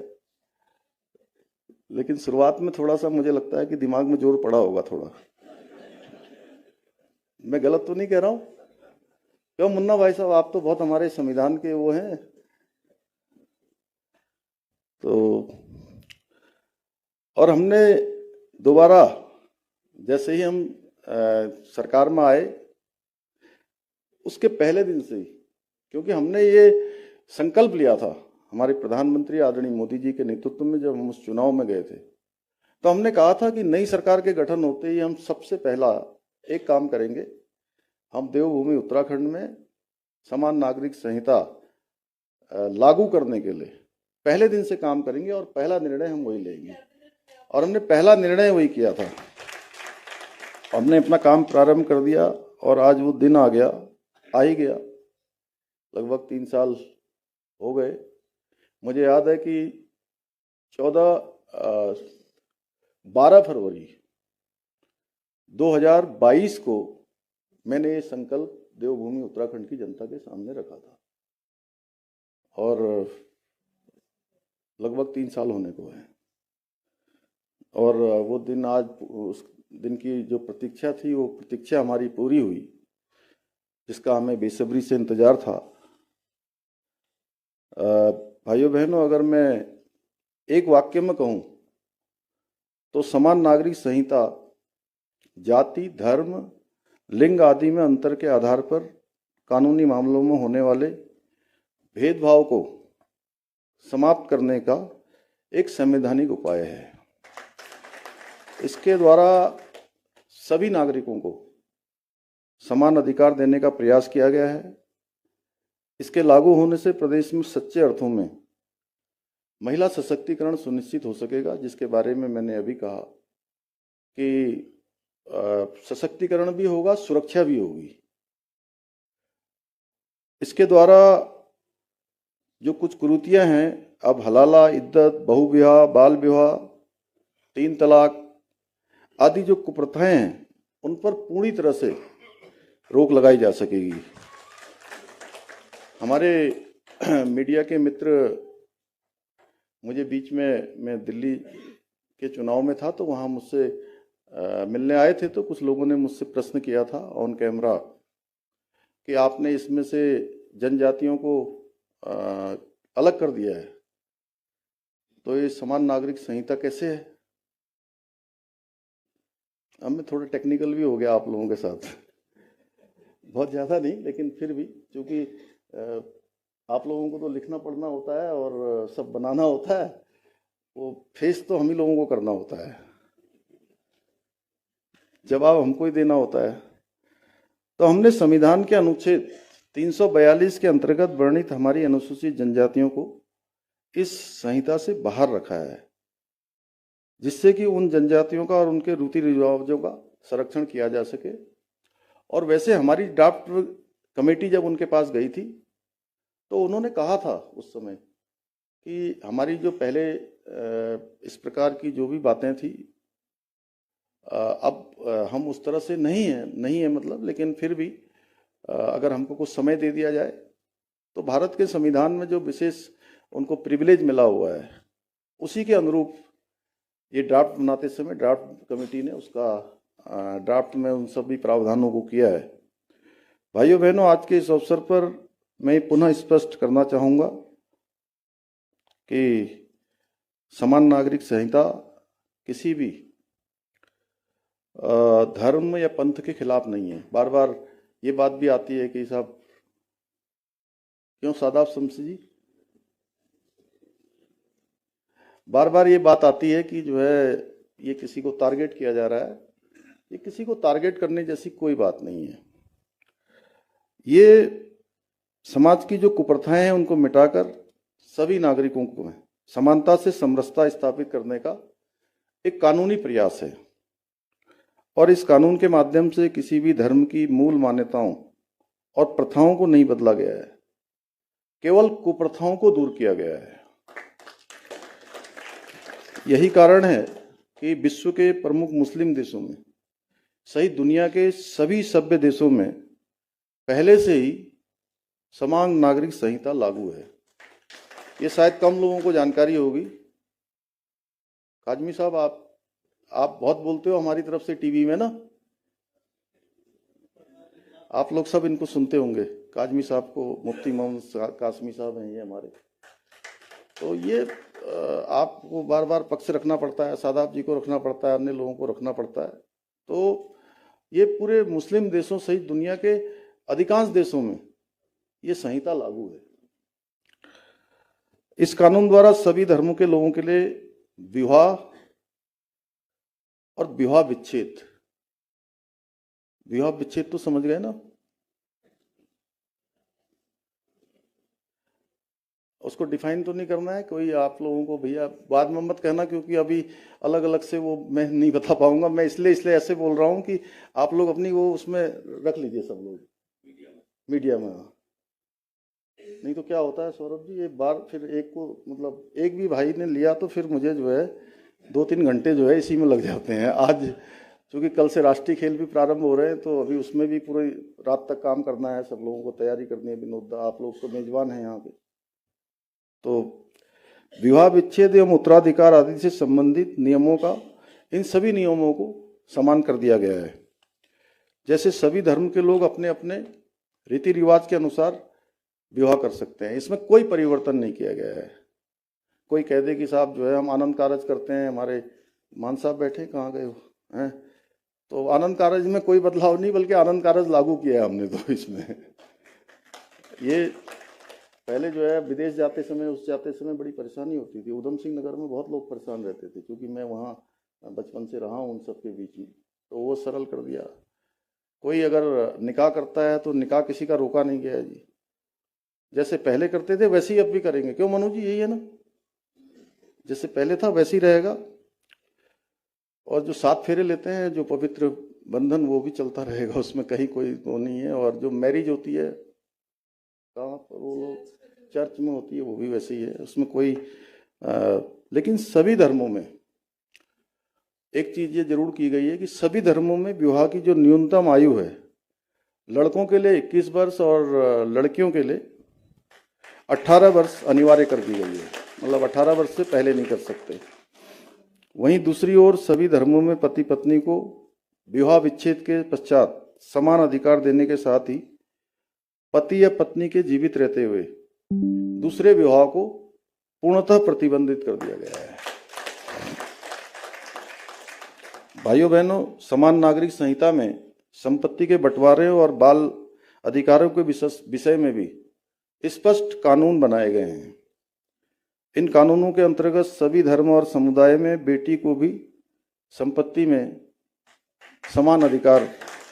लेकिन शुरुआत में थोड़ा सा मुझे लगता है कि दिमाग में जोर पड़ा होगा थोड़ा। मैं गलत तो नहीं कह रहा हूं? क्यों मुन्ना भाई साहब, आप तो बहुत हमारे संविधान के वो हैं। तो और हमने दोबारा जैसे ही हम सरकार में आए उसके पहले दिन से ही, क्योंकि हमने ये संकल्प लिया था हमारे प्रधानमंत्री आदरणीय मोदी जी के नेतृत्व में, जब हम उस चुनाव में गए थे तो हमने कहा था कि नई सरकार के गठन होते ही हम सबसे पहला एक काम करेंगे, हम देवभूमि उत्तराखंड में समान नागरिक संहिता लागू करने के लिए पहले दिन से काम करेंगे और पहला निर्णय हम वही लेंगे। और हमने पहला निर्णय वही किया था। हमने अपना काम प्रारंभ कर दिया और आज वो दिन आ गया, आ ही गया। लगभग 3 साल हो गए। मुझे याद है कि 12 फरवरी 2022 को मैंने ये संकल्प देवभूमि उत्तराखंड की जनता के सामने रखा था, और लगभग 3 साल होने को है। और वो दिन आज, उस दिन की जो प्रतीक्षा थी वो प्रतीक्षा हमारी पूरी हुई, जिसका हमें बेसब्री से इंतजार था। भाइयों बहनों, अगर मैं एक वाक्य में कहूँ तो समान नागरिक संहिता जाति, धर्म, लिंग आदि में अंतर के आधार पर कानूनी मामलों में होने वाले भेदभाव को समाप्त करने का एक संवैधानिक उपाय है। इसके द्वारा सभी नागरिकों को समान अधिकार देने का प्रयास किया गया है। इसके लागू होने से प्रदेश में सच्चे अर्थों में महिला सशक्तिकरण सुनिश्चित हो सकेगा, जिसके बारे में मैंने अभी कहा कि सशक्तिकरण भी होगा, सुरक्षा भी होगी। इसके द्वारा जो कुछ कुरीतियां हैं, अब हलाला, इद्दत, बहुविवाह, बाल विवाह, 3 तलाक आदि जो कुप्रथाएं हैं, उन पर पूरी तरह से रोक लगाई जा सकेगी। हमारे मीडिया के मित्र, मुझे बीच में, मैं दिल्ली के चुनाव में था तो वहाँ मुझसे मिलने आए थे, तो कुछ लोगों ने मुझसे प्रश्न किया था ऑन कैमरा कि आपने इसमें से जनजातियों को अलग कर दिया है, तो ये समान नागरिक संहिता कैसे है? अब मैं थोड़ा टेक्निकल भी हो गया आप लोगों के साथ, बहुत ज़्यादा नहीं, लेकिन फिर भी, क्योंकि आप लोगों को तो लिखना पढ़ना होता है और सब बनाना होता है, वो फेस तो हम ही लोगों को करना होता है, जवाब हमको ही देना होता है। तो हमने संविधान के अनुच्छेद 342 के अंतर्गत वर्णित हमारी अनुसूचित जनजातियों को इस संहिता से बाहर रखा है, जिससे कि उन जनजातियों का और उनके रीति रिवाजों का संरक्षण किया जा सके। और वैसे हमारी ड्राफ्ट कमेटी जब उनके पास गई थी तो उन्होंने कहा था उस समय कि हमारी जो पहले इस प्रकार की जो भी बातें थी, अब हम उस तरह से नहीं है मतलब, लेकिन फिर भी अगर हमको कुछ समय दे दिया जाए तो भारत के संविधान में जो विशेष उनको प्रिविलेज मिला हुआ है उसी के अनुरूप ये ड्राफ्ट बनाते समय ड्राफ्ट कमेटी ने उसका ड्राफ्ट में उन सभी प्रावधानों को किया है। भाइयों बहनों, आज के इस अवसर पर मैं पुनः स्पष्ट करना चाहूँगा कि समान नागरिक संहिता किसी भी धर्म या पंथ के खिलाफ नहीं है। बार बार ये बात भी आती है कि साहब, क्यों सादाब शमसी जी, बार बार ये बात आती है कि जो है ये किसी को टारगेट किया जा रहा है। ये किसी को टारगेट करने जैसी कोई बात नहीं है। ये समाज की जो कुप्रथाएं हैं उनको मिटाकर सभी नागरिकों को समानता से समरसता स्थापित करने का एक कानूनी प्रयास है। और इस कानून के माध्यम से किसी भी धर्म की मूल मान्यताओं और प्रथाओं को नहीं बदला गया है, केवल कुप्रथाओं को दूर किया गया है। यही कारण है कि विश्व के प्रमुख मुस्लिम देशों में सहित दुनिया के सभी सभ्य देशों में पहले से ही समान नागरिक संहिता लागू है। ये शायद कम लोगों को जानकारी होगी। काजमी साहब, आप बहुत बोलते हो हमारी तरफ से टीवी में ना, आप लोग सब इनको सुनते होंगे। काजमी साहब को, मुफ्ती मोहम्मद कासमी साहब हैं ये हमारे, तो ये आपको बार बार पक्ष रखना पड़ता है, सादाब जी को रखना पड़ता है, अन्य लोगों को रखना पड़ता है। तो ये पूरे मुस्लिम देशों सहित दुनिया के अधिकांश देशों में ये संहिता लागू है। इस कानून द्वारा सभी धर्मों के लोगों के लिए विवाह और विवाह विच्छेद तो समझ गए ना, उसको डिफाइन तो नहीं करना है कोई आप लोगों को, भैया बाद में मत कहना, क्योंकि अभी अलग अलग से वो मैं नहीं बता पाऊंगा। मैं इसलिए ऐसे बोल रहा हूं कि आप लोग अपनी वो उसमें रख लीजिए, सब लोग मीडिया में। नहीं तो क्या होता है सौरभ जी, एक बार फिर एक को मतलब एक भी भाई ने लिया तो फिर मुझे जो है 2-3 घंटे जो है इसी में लग जाते हैं। आज चूँकि कल से राष्ट्रीय खेल भी प्रारंभ हो रहे हैं तो अभी उसमें भी पूरी रात तक काम करना है, सब लोगों को तैयारी करनी है। विनोद आप लोग तो मेजबान हैं यहाँ पे। तो विवाह विच्छेद एवं उत्तराधिकार आदि से संबंधित नियमों का, इन सभी नियमों को समान कर दिया गया है। जैसे सभी धर्म के लोग अपने अपने रीति रिवाज के अनुसार विवाह कर सकते हैं, इसमें कोई परिवर्तन नहीं किया गया है। कोई कह दे कि साहब जो है हम आनंद कारज करते हैं, हमारे मान साहब बैठे कहाँ गए हो हैं, तो आनंद कारज में कोई बदलाव नहीं, बल्कि आनंद कारज लागू किया है हमने तो इसमें। ये पहले जो है विदेश जाते समय बड़ी परेशानी होती थी। उधम सिंह नगर में बहुत लोग परेशान रहते थे, क्योंकि मैं वहाँ बचपन से रहा हूँ उन सब के बीच में, तो वो सरल कर दिया। कोई अगर निकाह करता है तो निकाह किसी का रोका नहीं गया है जी, जैसे पहले करते थे वैसे ही अब भी करेंगे। क्यों मनु जी, यही है ना, जैसे पहले था वैसे ही रहेगा। और जो 7 फेरे लेते हैं, जो पवित्र बंधन, वो भी चलता रहेगा, उसमें कहीं कोई वो नहीं है। और जो मैरिज होती है कहाँ पर, वो लोग चर्च में होती है, वो भी वैसे ही है, उसमें कोई लेकिन सभी धर्मों में एक चीज ये जरूर की गई है कि सभी धर्मों में विवाह की जो न्यूनतम आयु है, लड़कों के लिए 21 वर्ष और लड़कियों के लिए 18 वर्ष अनिवार्य कर दी गई है। मतलब 18 वर्ष से पहले नहीं कर सकते। वहीं दूसरी ओर सभी धर्मों में पति पत्नी को विवाह विच्छेद के पश्चात समान अधिकार देने के साथ ही पति या पत्नी के जीवित रहते हुए दूसरे विवाह को पूर्णतः प्रतिबंधित कर दिया गया है। भाइयों बहनों, समान नागरिक संहिता में संपत्ति के बंटवारे और बाल अधिकारों के विषय में भी स्पष्ट कानून बनाए गए हैं। इन कानूनों के अंतर्गत सभी धर्म और समुदाय में बेटी को भी संपत्ति में समान अधिकार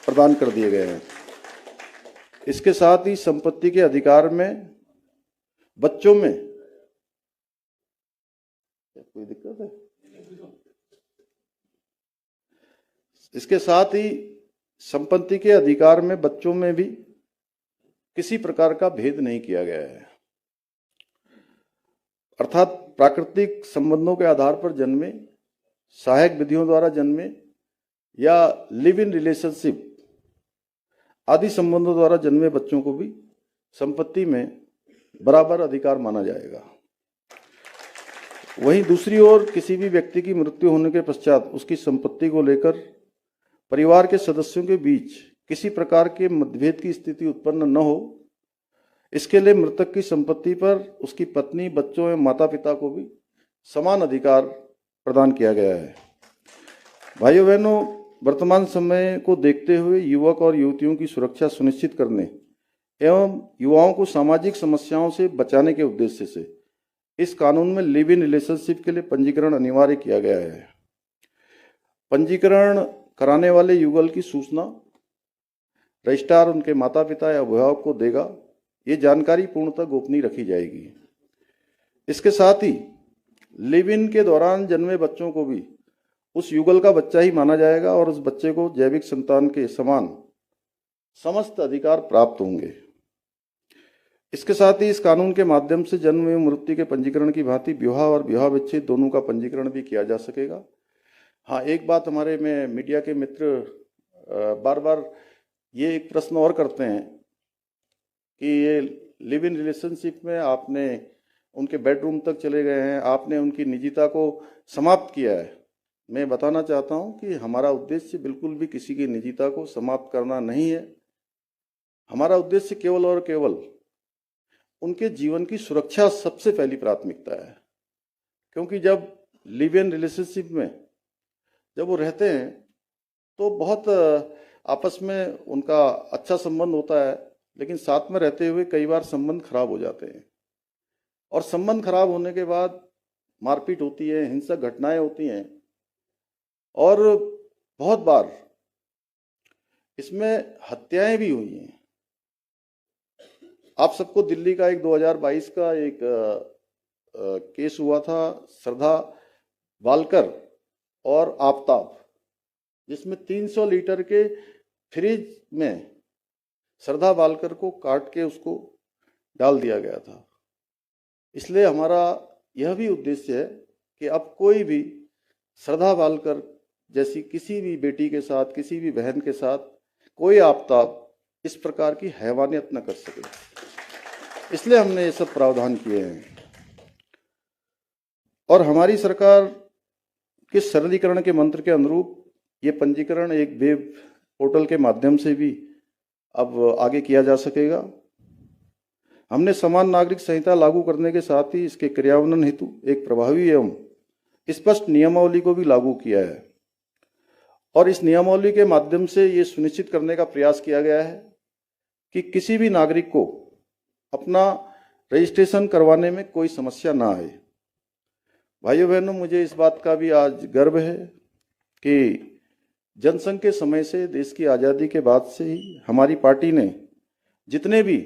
प्रदान कर दिए गए हैं। इसके साथ ही संपत्ति के अधिकार में बच्चों में कोई दिक्कत है? इसके साथ ही संपत्ति के अधिकार में बच्चों में भी किसी प्रकार का भेद नहीं किया गया है, अर्थात प्राकृतिक संबंधों के आधार पर जन्मे, सहायक विधियों द्वारा जन्मे या लिव इन रिलेशनशिप आदि संबंधों द्वारा जन्मे बच्चों को भी संपत्ति में बराबर अधिकार माना जाएगा। वहीं दूसरी ओर किसी भी व्यक्ति की मृत्यु होने के पश्चात उसकी संपत्ति को लेकर परिवार के सदस्यों के बीच किसी प्रकार के मतभेद की स्थिति उत्पन्न न हो, इसके लिए मृतक की संपत्ति पर उसकी पत्नी, बच्चों एवं माता पिता को भी समान अधिकार प्रदान किया गया है। भाइयों बहनों, वर्तमान समय को देखते हुए युवक और युवतियों की सुरक्षा सुनिश्चित करने एवं युवाओं को सामाजिक समस्याओं से बचाने के उद्देश्य से इस कानून में लिव इन रिलेशनशिप के लिए पंजीकरण अनिवार्य किया गया है। पंजीकरण कराने वाले युगल की सूचना रजिस्ट्रार उनके माता पिता या अभिभावक को देगा। ये जानकारी पूर्णतः गोपनीय रखी जाएगी। इसके साथ ही लिव इन के दौरान जन्मे बच्चों को भी उस युगल का बच्चा ही माना जाएगा और उस बच्चे को जैविक संतान के समान समस्त अधिकार प्राप्त होंगे। इसके साथ ही इस कानून के माध्यम से जन्म एवं मृत्यु के पंजीकरण की भांति विवाह और विवाह विच्छेद दोनों का पंजीकरण भी किया जा सकेगा। हाँ, एक बात हमारे में मीडिया के मित्र बार बार ये एक प्रश्न और करते हैं कि ये लिव इन रिलेशनशिप में आपने उनके बेडरूम तक चले गए हैं, आपने उनकी निजता को समाप्त किया है। मैं बताना चाहता हूं कि हमारा उद्देश्य बिल्कुल भी किसी की निजता को समाप्त करना नहीं है। हमारा उद्देश्य केवल और केवल उनके जीवन की सुरक्षा सबसे पहली प्राथमिकता है, क्योंकि जब लिव इन रिलेशनशिप में जब वो रहते हैं तो बहुत आपस में उनका अच्छा संबंध होता है, लेकिन साथ में रहते हुए कई बार संबंध खराब हो जाते हैं और संबंध खराब होने के बाद मारपीट होती है, हिंसक घटनाएं होती हैं और बहुत बार इसमें हत्याएं भी हुई हैं। आप सबको दिल्ली का एक 2022 का एक केस हुआ था, श्रद्धा वालकर और आफ्ताब, जिसमें 300 लीटर के फ्रिज में श्रद्धा वालकर को काट के उसको डाल दिया गया था। इसलिए हमारा यह भी उद्देश्य है कि अब कोई भी श्रद्धा वालकर जैसी किसी भी बेटी के साथ, किसी भी बहन के साथ कोई आफ्ताब इस प्रकार की हैवानियत न कर सके, इसलिए हमने ये सब प्रावधान किए हैं। और हमारी सरकार के सरलीकरण के मंत्र के अनुरूप ये पंजीकरण एक वेब पोर्टल के माध्यम से भी अब आगे किया जा सकेगा। हमने समान नागरिक संहिता लागू करने के साथ ही इसके क्रियान्वयन हेतु एक प्रभावी एवं स्पष्ट नियमावली को भी लागू किया है और इस नियमावली के माध्यम से ये सुनिश्चित करने का प्रयास किया गया है कि किसी भी नागरिक को अपना रजिस्ट्रेशन करवाने में कोई समस्या ना आए। भाइयों बहनों, मुझे इस बात का भी आज गर्व है कि जनसंघ के समय से, देश की आज़ादी के बाद से ही हमारी पार्टी ने जितने भी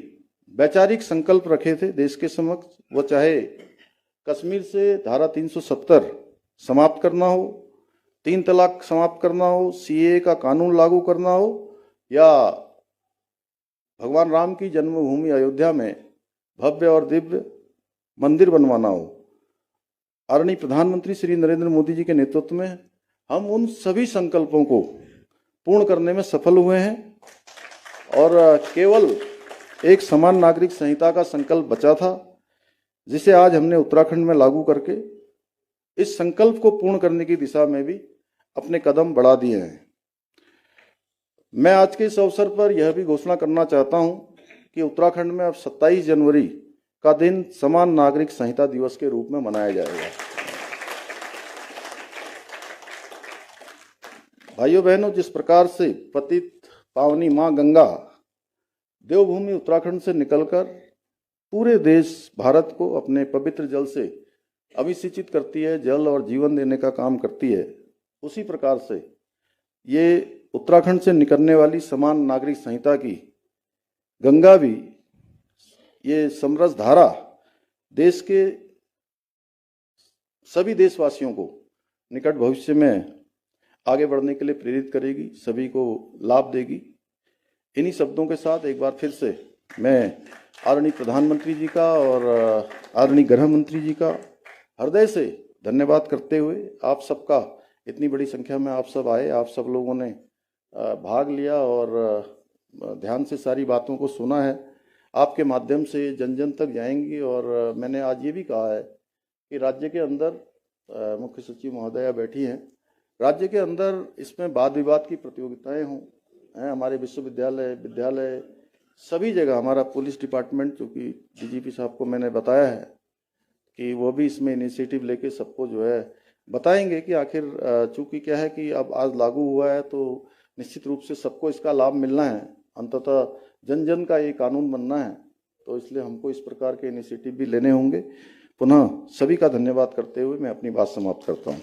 वैचारिक संकल्प रखे थे देश के समक्ष, वो चाहे कश्मीर से धारा 370 समाप्त करना हो, 3 तलाक समाप्त करना हो, सीएए का कानून लागू करना हो या भगवान राम की जन्मभूमि अयोध्या में भव्य और दिव्य मंदिर बनवाना हो, आदरणीय प्रधानमंत्री श्री नरेंद्र मोदी जी के नेतृत्व में हम उन सभी संकल्पों को पूर्ण करने में सफल हुए हैं और केवल एक समान नागरिक संहिता का संकल्प बचा था, जिसे आज हमने उत्तराखंड में लागू करके इस संकल्प को पूर्ण करने की दिशा में भी अपने कदम बढ़ा दिए हैं। मैं आज के इस अवसर पर यह भी घोषणा करना चाहता हूं कि उत्तराखंड में अब 27 जनवरी का दिन समान नागरिक संहिता दिवस के रूप में मनाया जाएगा। भाइयों बहनों, जिस प्रकार से पतित पावनी मां गंगा देवभूमि उत्तराखंड से निकलकर पूरे देश भारत को अपने पवित्र जल से अभिषेचित करती है, जल और जीवन देने का काम करती है, उसी प्रकार से ये उत्तराखंड से निकलने वाली समान नागरिक संहिता की गंगा भी, ये समरस धारा देश के सभी देशवासियों को निकट भविष्य में आगे बढ़ने के लिए प्रेरित करेगी, सभी को लाभ देगी। इन्हीं शब्दों के साथ एक बार फिर से मैं आदरणीय प्रधानमंत्री जी का और आदरणीय गृह मंत्री जी का हृदय से धन्यवाद करते हुए आप सबका, इतनी बड़ी संख्या में आप सब आए, आप सब लोगों ने भाग लिया और ध्यान से सारी बातों को सुना है, आपके माध्यम से जन जन तक जाएंगी। और मैंने आज ये भी कहा है कि राज्य के अंदर मुख्य सचिव महोदया बैठी हैं, राज्य के अंदर इसमें वाद विवाद की प्रतियोगिताएं हों, हमारे विश्वविद्यालय, विद्यालय, सभी जगह हमारा पुलिस डिपार्टमेंट, चूँकि डीजीपी साहब को मैंने बताया है कि वो भी इसमें इनिशिएटिव लेके सबको जो है बताएंगे कि आखिर चूँकि क्या है कि अब आज लागू हुआ है तो निश्चित रूप से सबको इसका लाभ मिलना है, अंततः जन जन का ये कानून बनना है, तो इसलिए हमको इस प्रकार के इनिशिएटिव भी लेने होंगे। पुनः सभी का धन्यवाद करते हुए मैं अपनी बात समाप्त करता हूँ।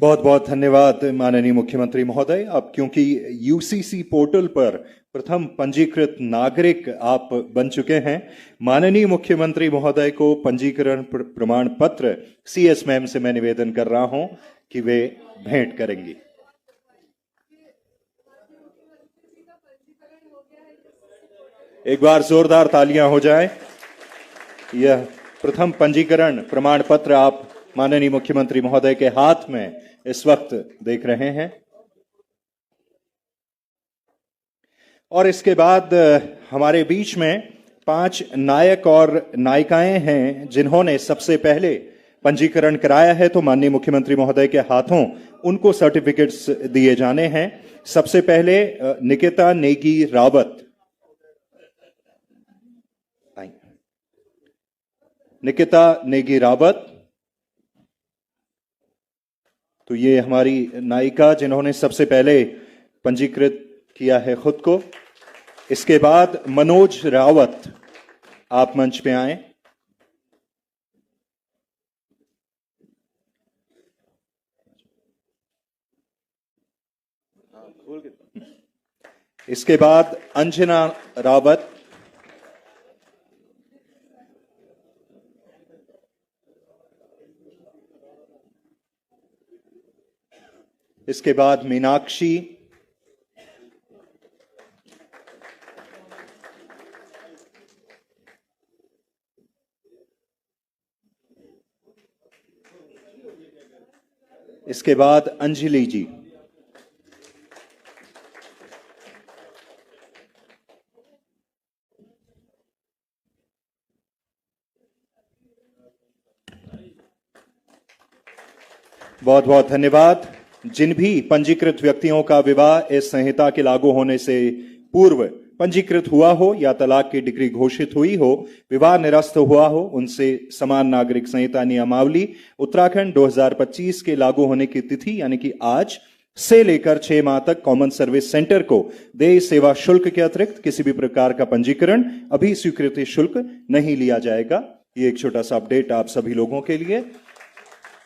बहुत बहुत धन्यवाद माननीय मुख्यमंत्री महोदय। अब क्योंकि यूसीसी पोर्टल पर प्रथम पंजीकृत नागरिक आप बन चुके हैं, माननीय मुख्यमंत्री महोदय को पंजीकरण प्रमाण पत्र सीएस मैम से मैं निवेदन कर रहा हूं कि वे भेंट करेंगी। एक बार जोरदार तालियां हो जाए। यह प्रथम पंजीकरण प्रमाण पत्र आप माननीय मुख्यमंत्री महोदय के हाथ में इस वक्त देख रहे हैं। और इसके बाद हमारे बीच में 5 नायक और नायिकाएं हैं जिन्होंने सबसे पहले पंजीकरण कराया है, तो माननीय मुख्यमंत्री महोदय के हाथों उनको सर्टिफिकेट्स दिए जाने हैं। सबसे पहले निकिता नेगी रावत, निकिता नेगी रावत, तो ये हमारी नायिका जिन्होंने सबसे पहले पंजीकृत किया है खुद को। इसके बाद मनोज रावत, आप मंच पे आए। इसके बाद अंजना रावत, इसके बाद मीनाक्षी, इसके बाद अंजलि जी, बहुत बहुत धन्यवाद। जिन भी पंजीकृत व्यक्तियों का विवाह इस संहिता के लागू होने से पूर्व पंजीकृत हुआ हो या तलाक की डिग्री घोषित हुई हो, विवाह निरस्त हुआ हो, उनसे समान नागरिक संहिता नियमावली उत्तराखंड 2025 के लागू होने की तिथि यानी कि आज से लेकर 6 माह तक कॉमन सर्विस सेंटर को देय सेवा शुल्क के अतिरिक्त किसी भी प्रकार का पंजीकरण अभी स्वीकृति शुल्क नहीं लिया जाएगा। ये एक छोटा सा अपडेट आप सभी लोगों के लिए।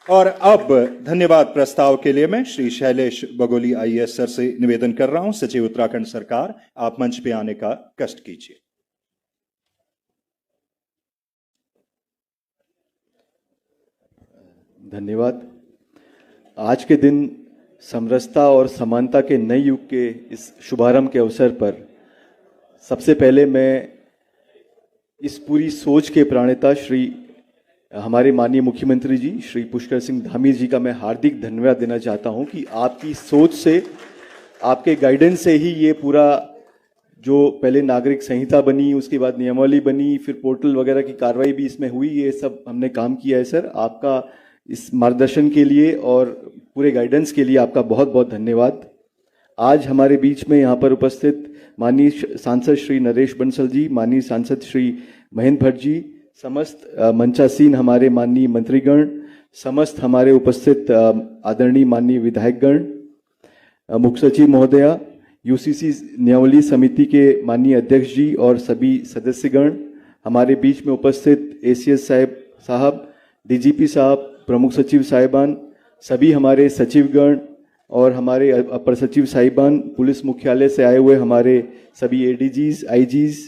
और अब धन्यवाद प्रस्ताव के लिए मैं श्री शैलेश बगोली आईएएस सर से निवेदन कर रहा हूं। सचिव उत्तराखंड सरकार, आप मंच पे आने का कष्ट कीजिए। धन्यवाद। आज के दिन समरसता और समानता के नए युग के इस शुभारंभ के अवसर पर सबसे पहले मैं इस पूरी सोच के प्रणेता श्री हमारे माननीय मुख्यमंत्री जी श्री पुष्कर सिंह धामी जी का मैं हार्दिक धन्यवाद देना चाहता हूं कि आपकी सोच से, आपके गाइडेंस से ही ये पूरा जो पहले नागरिक संहिता बनी, उसके बाद नियमावली बनी, फिर पोर्टल वगैरह की कार्रवाई भी इसमें हुई, ये सब हमने काम किया है। सर, आपका इस मार्गदर्शन के लिए और पूरे गाइडेंस के लिए आपका बहुत बहुत धन्यवाद। आज हमारे बीच में यहाँ पर उपस्थित माननीय सांसद श्री नरेश बंसल जी, माननीय सांसद श्री महेंद्र भट्ट जी, समस्त मंचासीन हमारे माननीय मंत्रीगण, समस्त हमारे उपस्थित आदरणीय माननीय विधायकगण, मुख्य सचिव महोदया, यूसीसी नियमावली समिति के माननीय अध्यक्ष जी और सभी सदस्यगण, हमारे बीच में उपस्थित एसीएस साहब, डीजीपी साहब, प्रमुख सचिव साहिबान, सभी हमारे सचिवगण, और हमारे अपर सचिव साहिबान, पुलिस मुख्यालय से आए हुए हमारे सभी एडीजीज, आईजीज,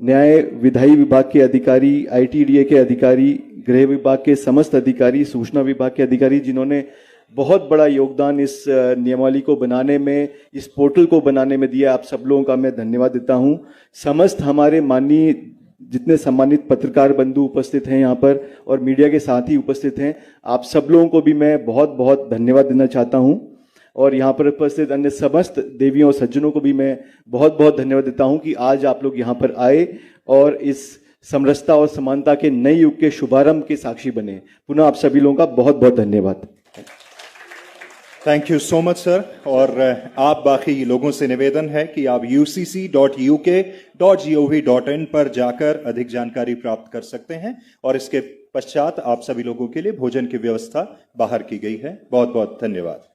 न्याय विधायी विभाग के अधिकारी, आईटीडीए के अधिकारी, गृह विभाग के समस्त अधिकारी, सूचना विभाग के अधिकारी, जिन्होंने बहुत बड़ा योगदान इस नियमावली को बनाने में, इस पोर्टल को बनाने में दिया। आप सब लोगों का मैं धन्यवाद देता हूं। समस्त हमारे माननीय जितने सम्मानित पत्रकार बंधु उपस्थित हैं यहाँ पर और मीडिया के साथी उपस्थित हैं, आप सब लोगों को भी मैं बहुत बहुत धन्यवाद देना चाहता हूं। और यहाँ पर उपस्थित अन्य समस्त देवियों और सज्जनों को भी मैं बहुत बहुत धन्यवाद देता हूं कि आज आप लोग यहाँ पर आए और इस समरसता और समानता के नए युग के शुभारंभ के साक्षी बने। पुनः आप सभी लोगों का बहुत बहुत धन्यवाद। Thank you so much sir. और आप बाकी लोगों से निवेदन है कि आप ucc.uk.gov.in पर जाकर अधिक जानकारी प्राप्त कर सकते हैं और इसके पश्चात आप सभी लोगों के लिए भोजन की व्यवस्था बाहर की गई है। बहुत बहुत धन्यवाद।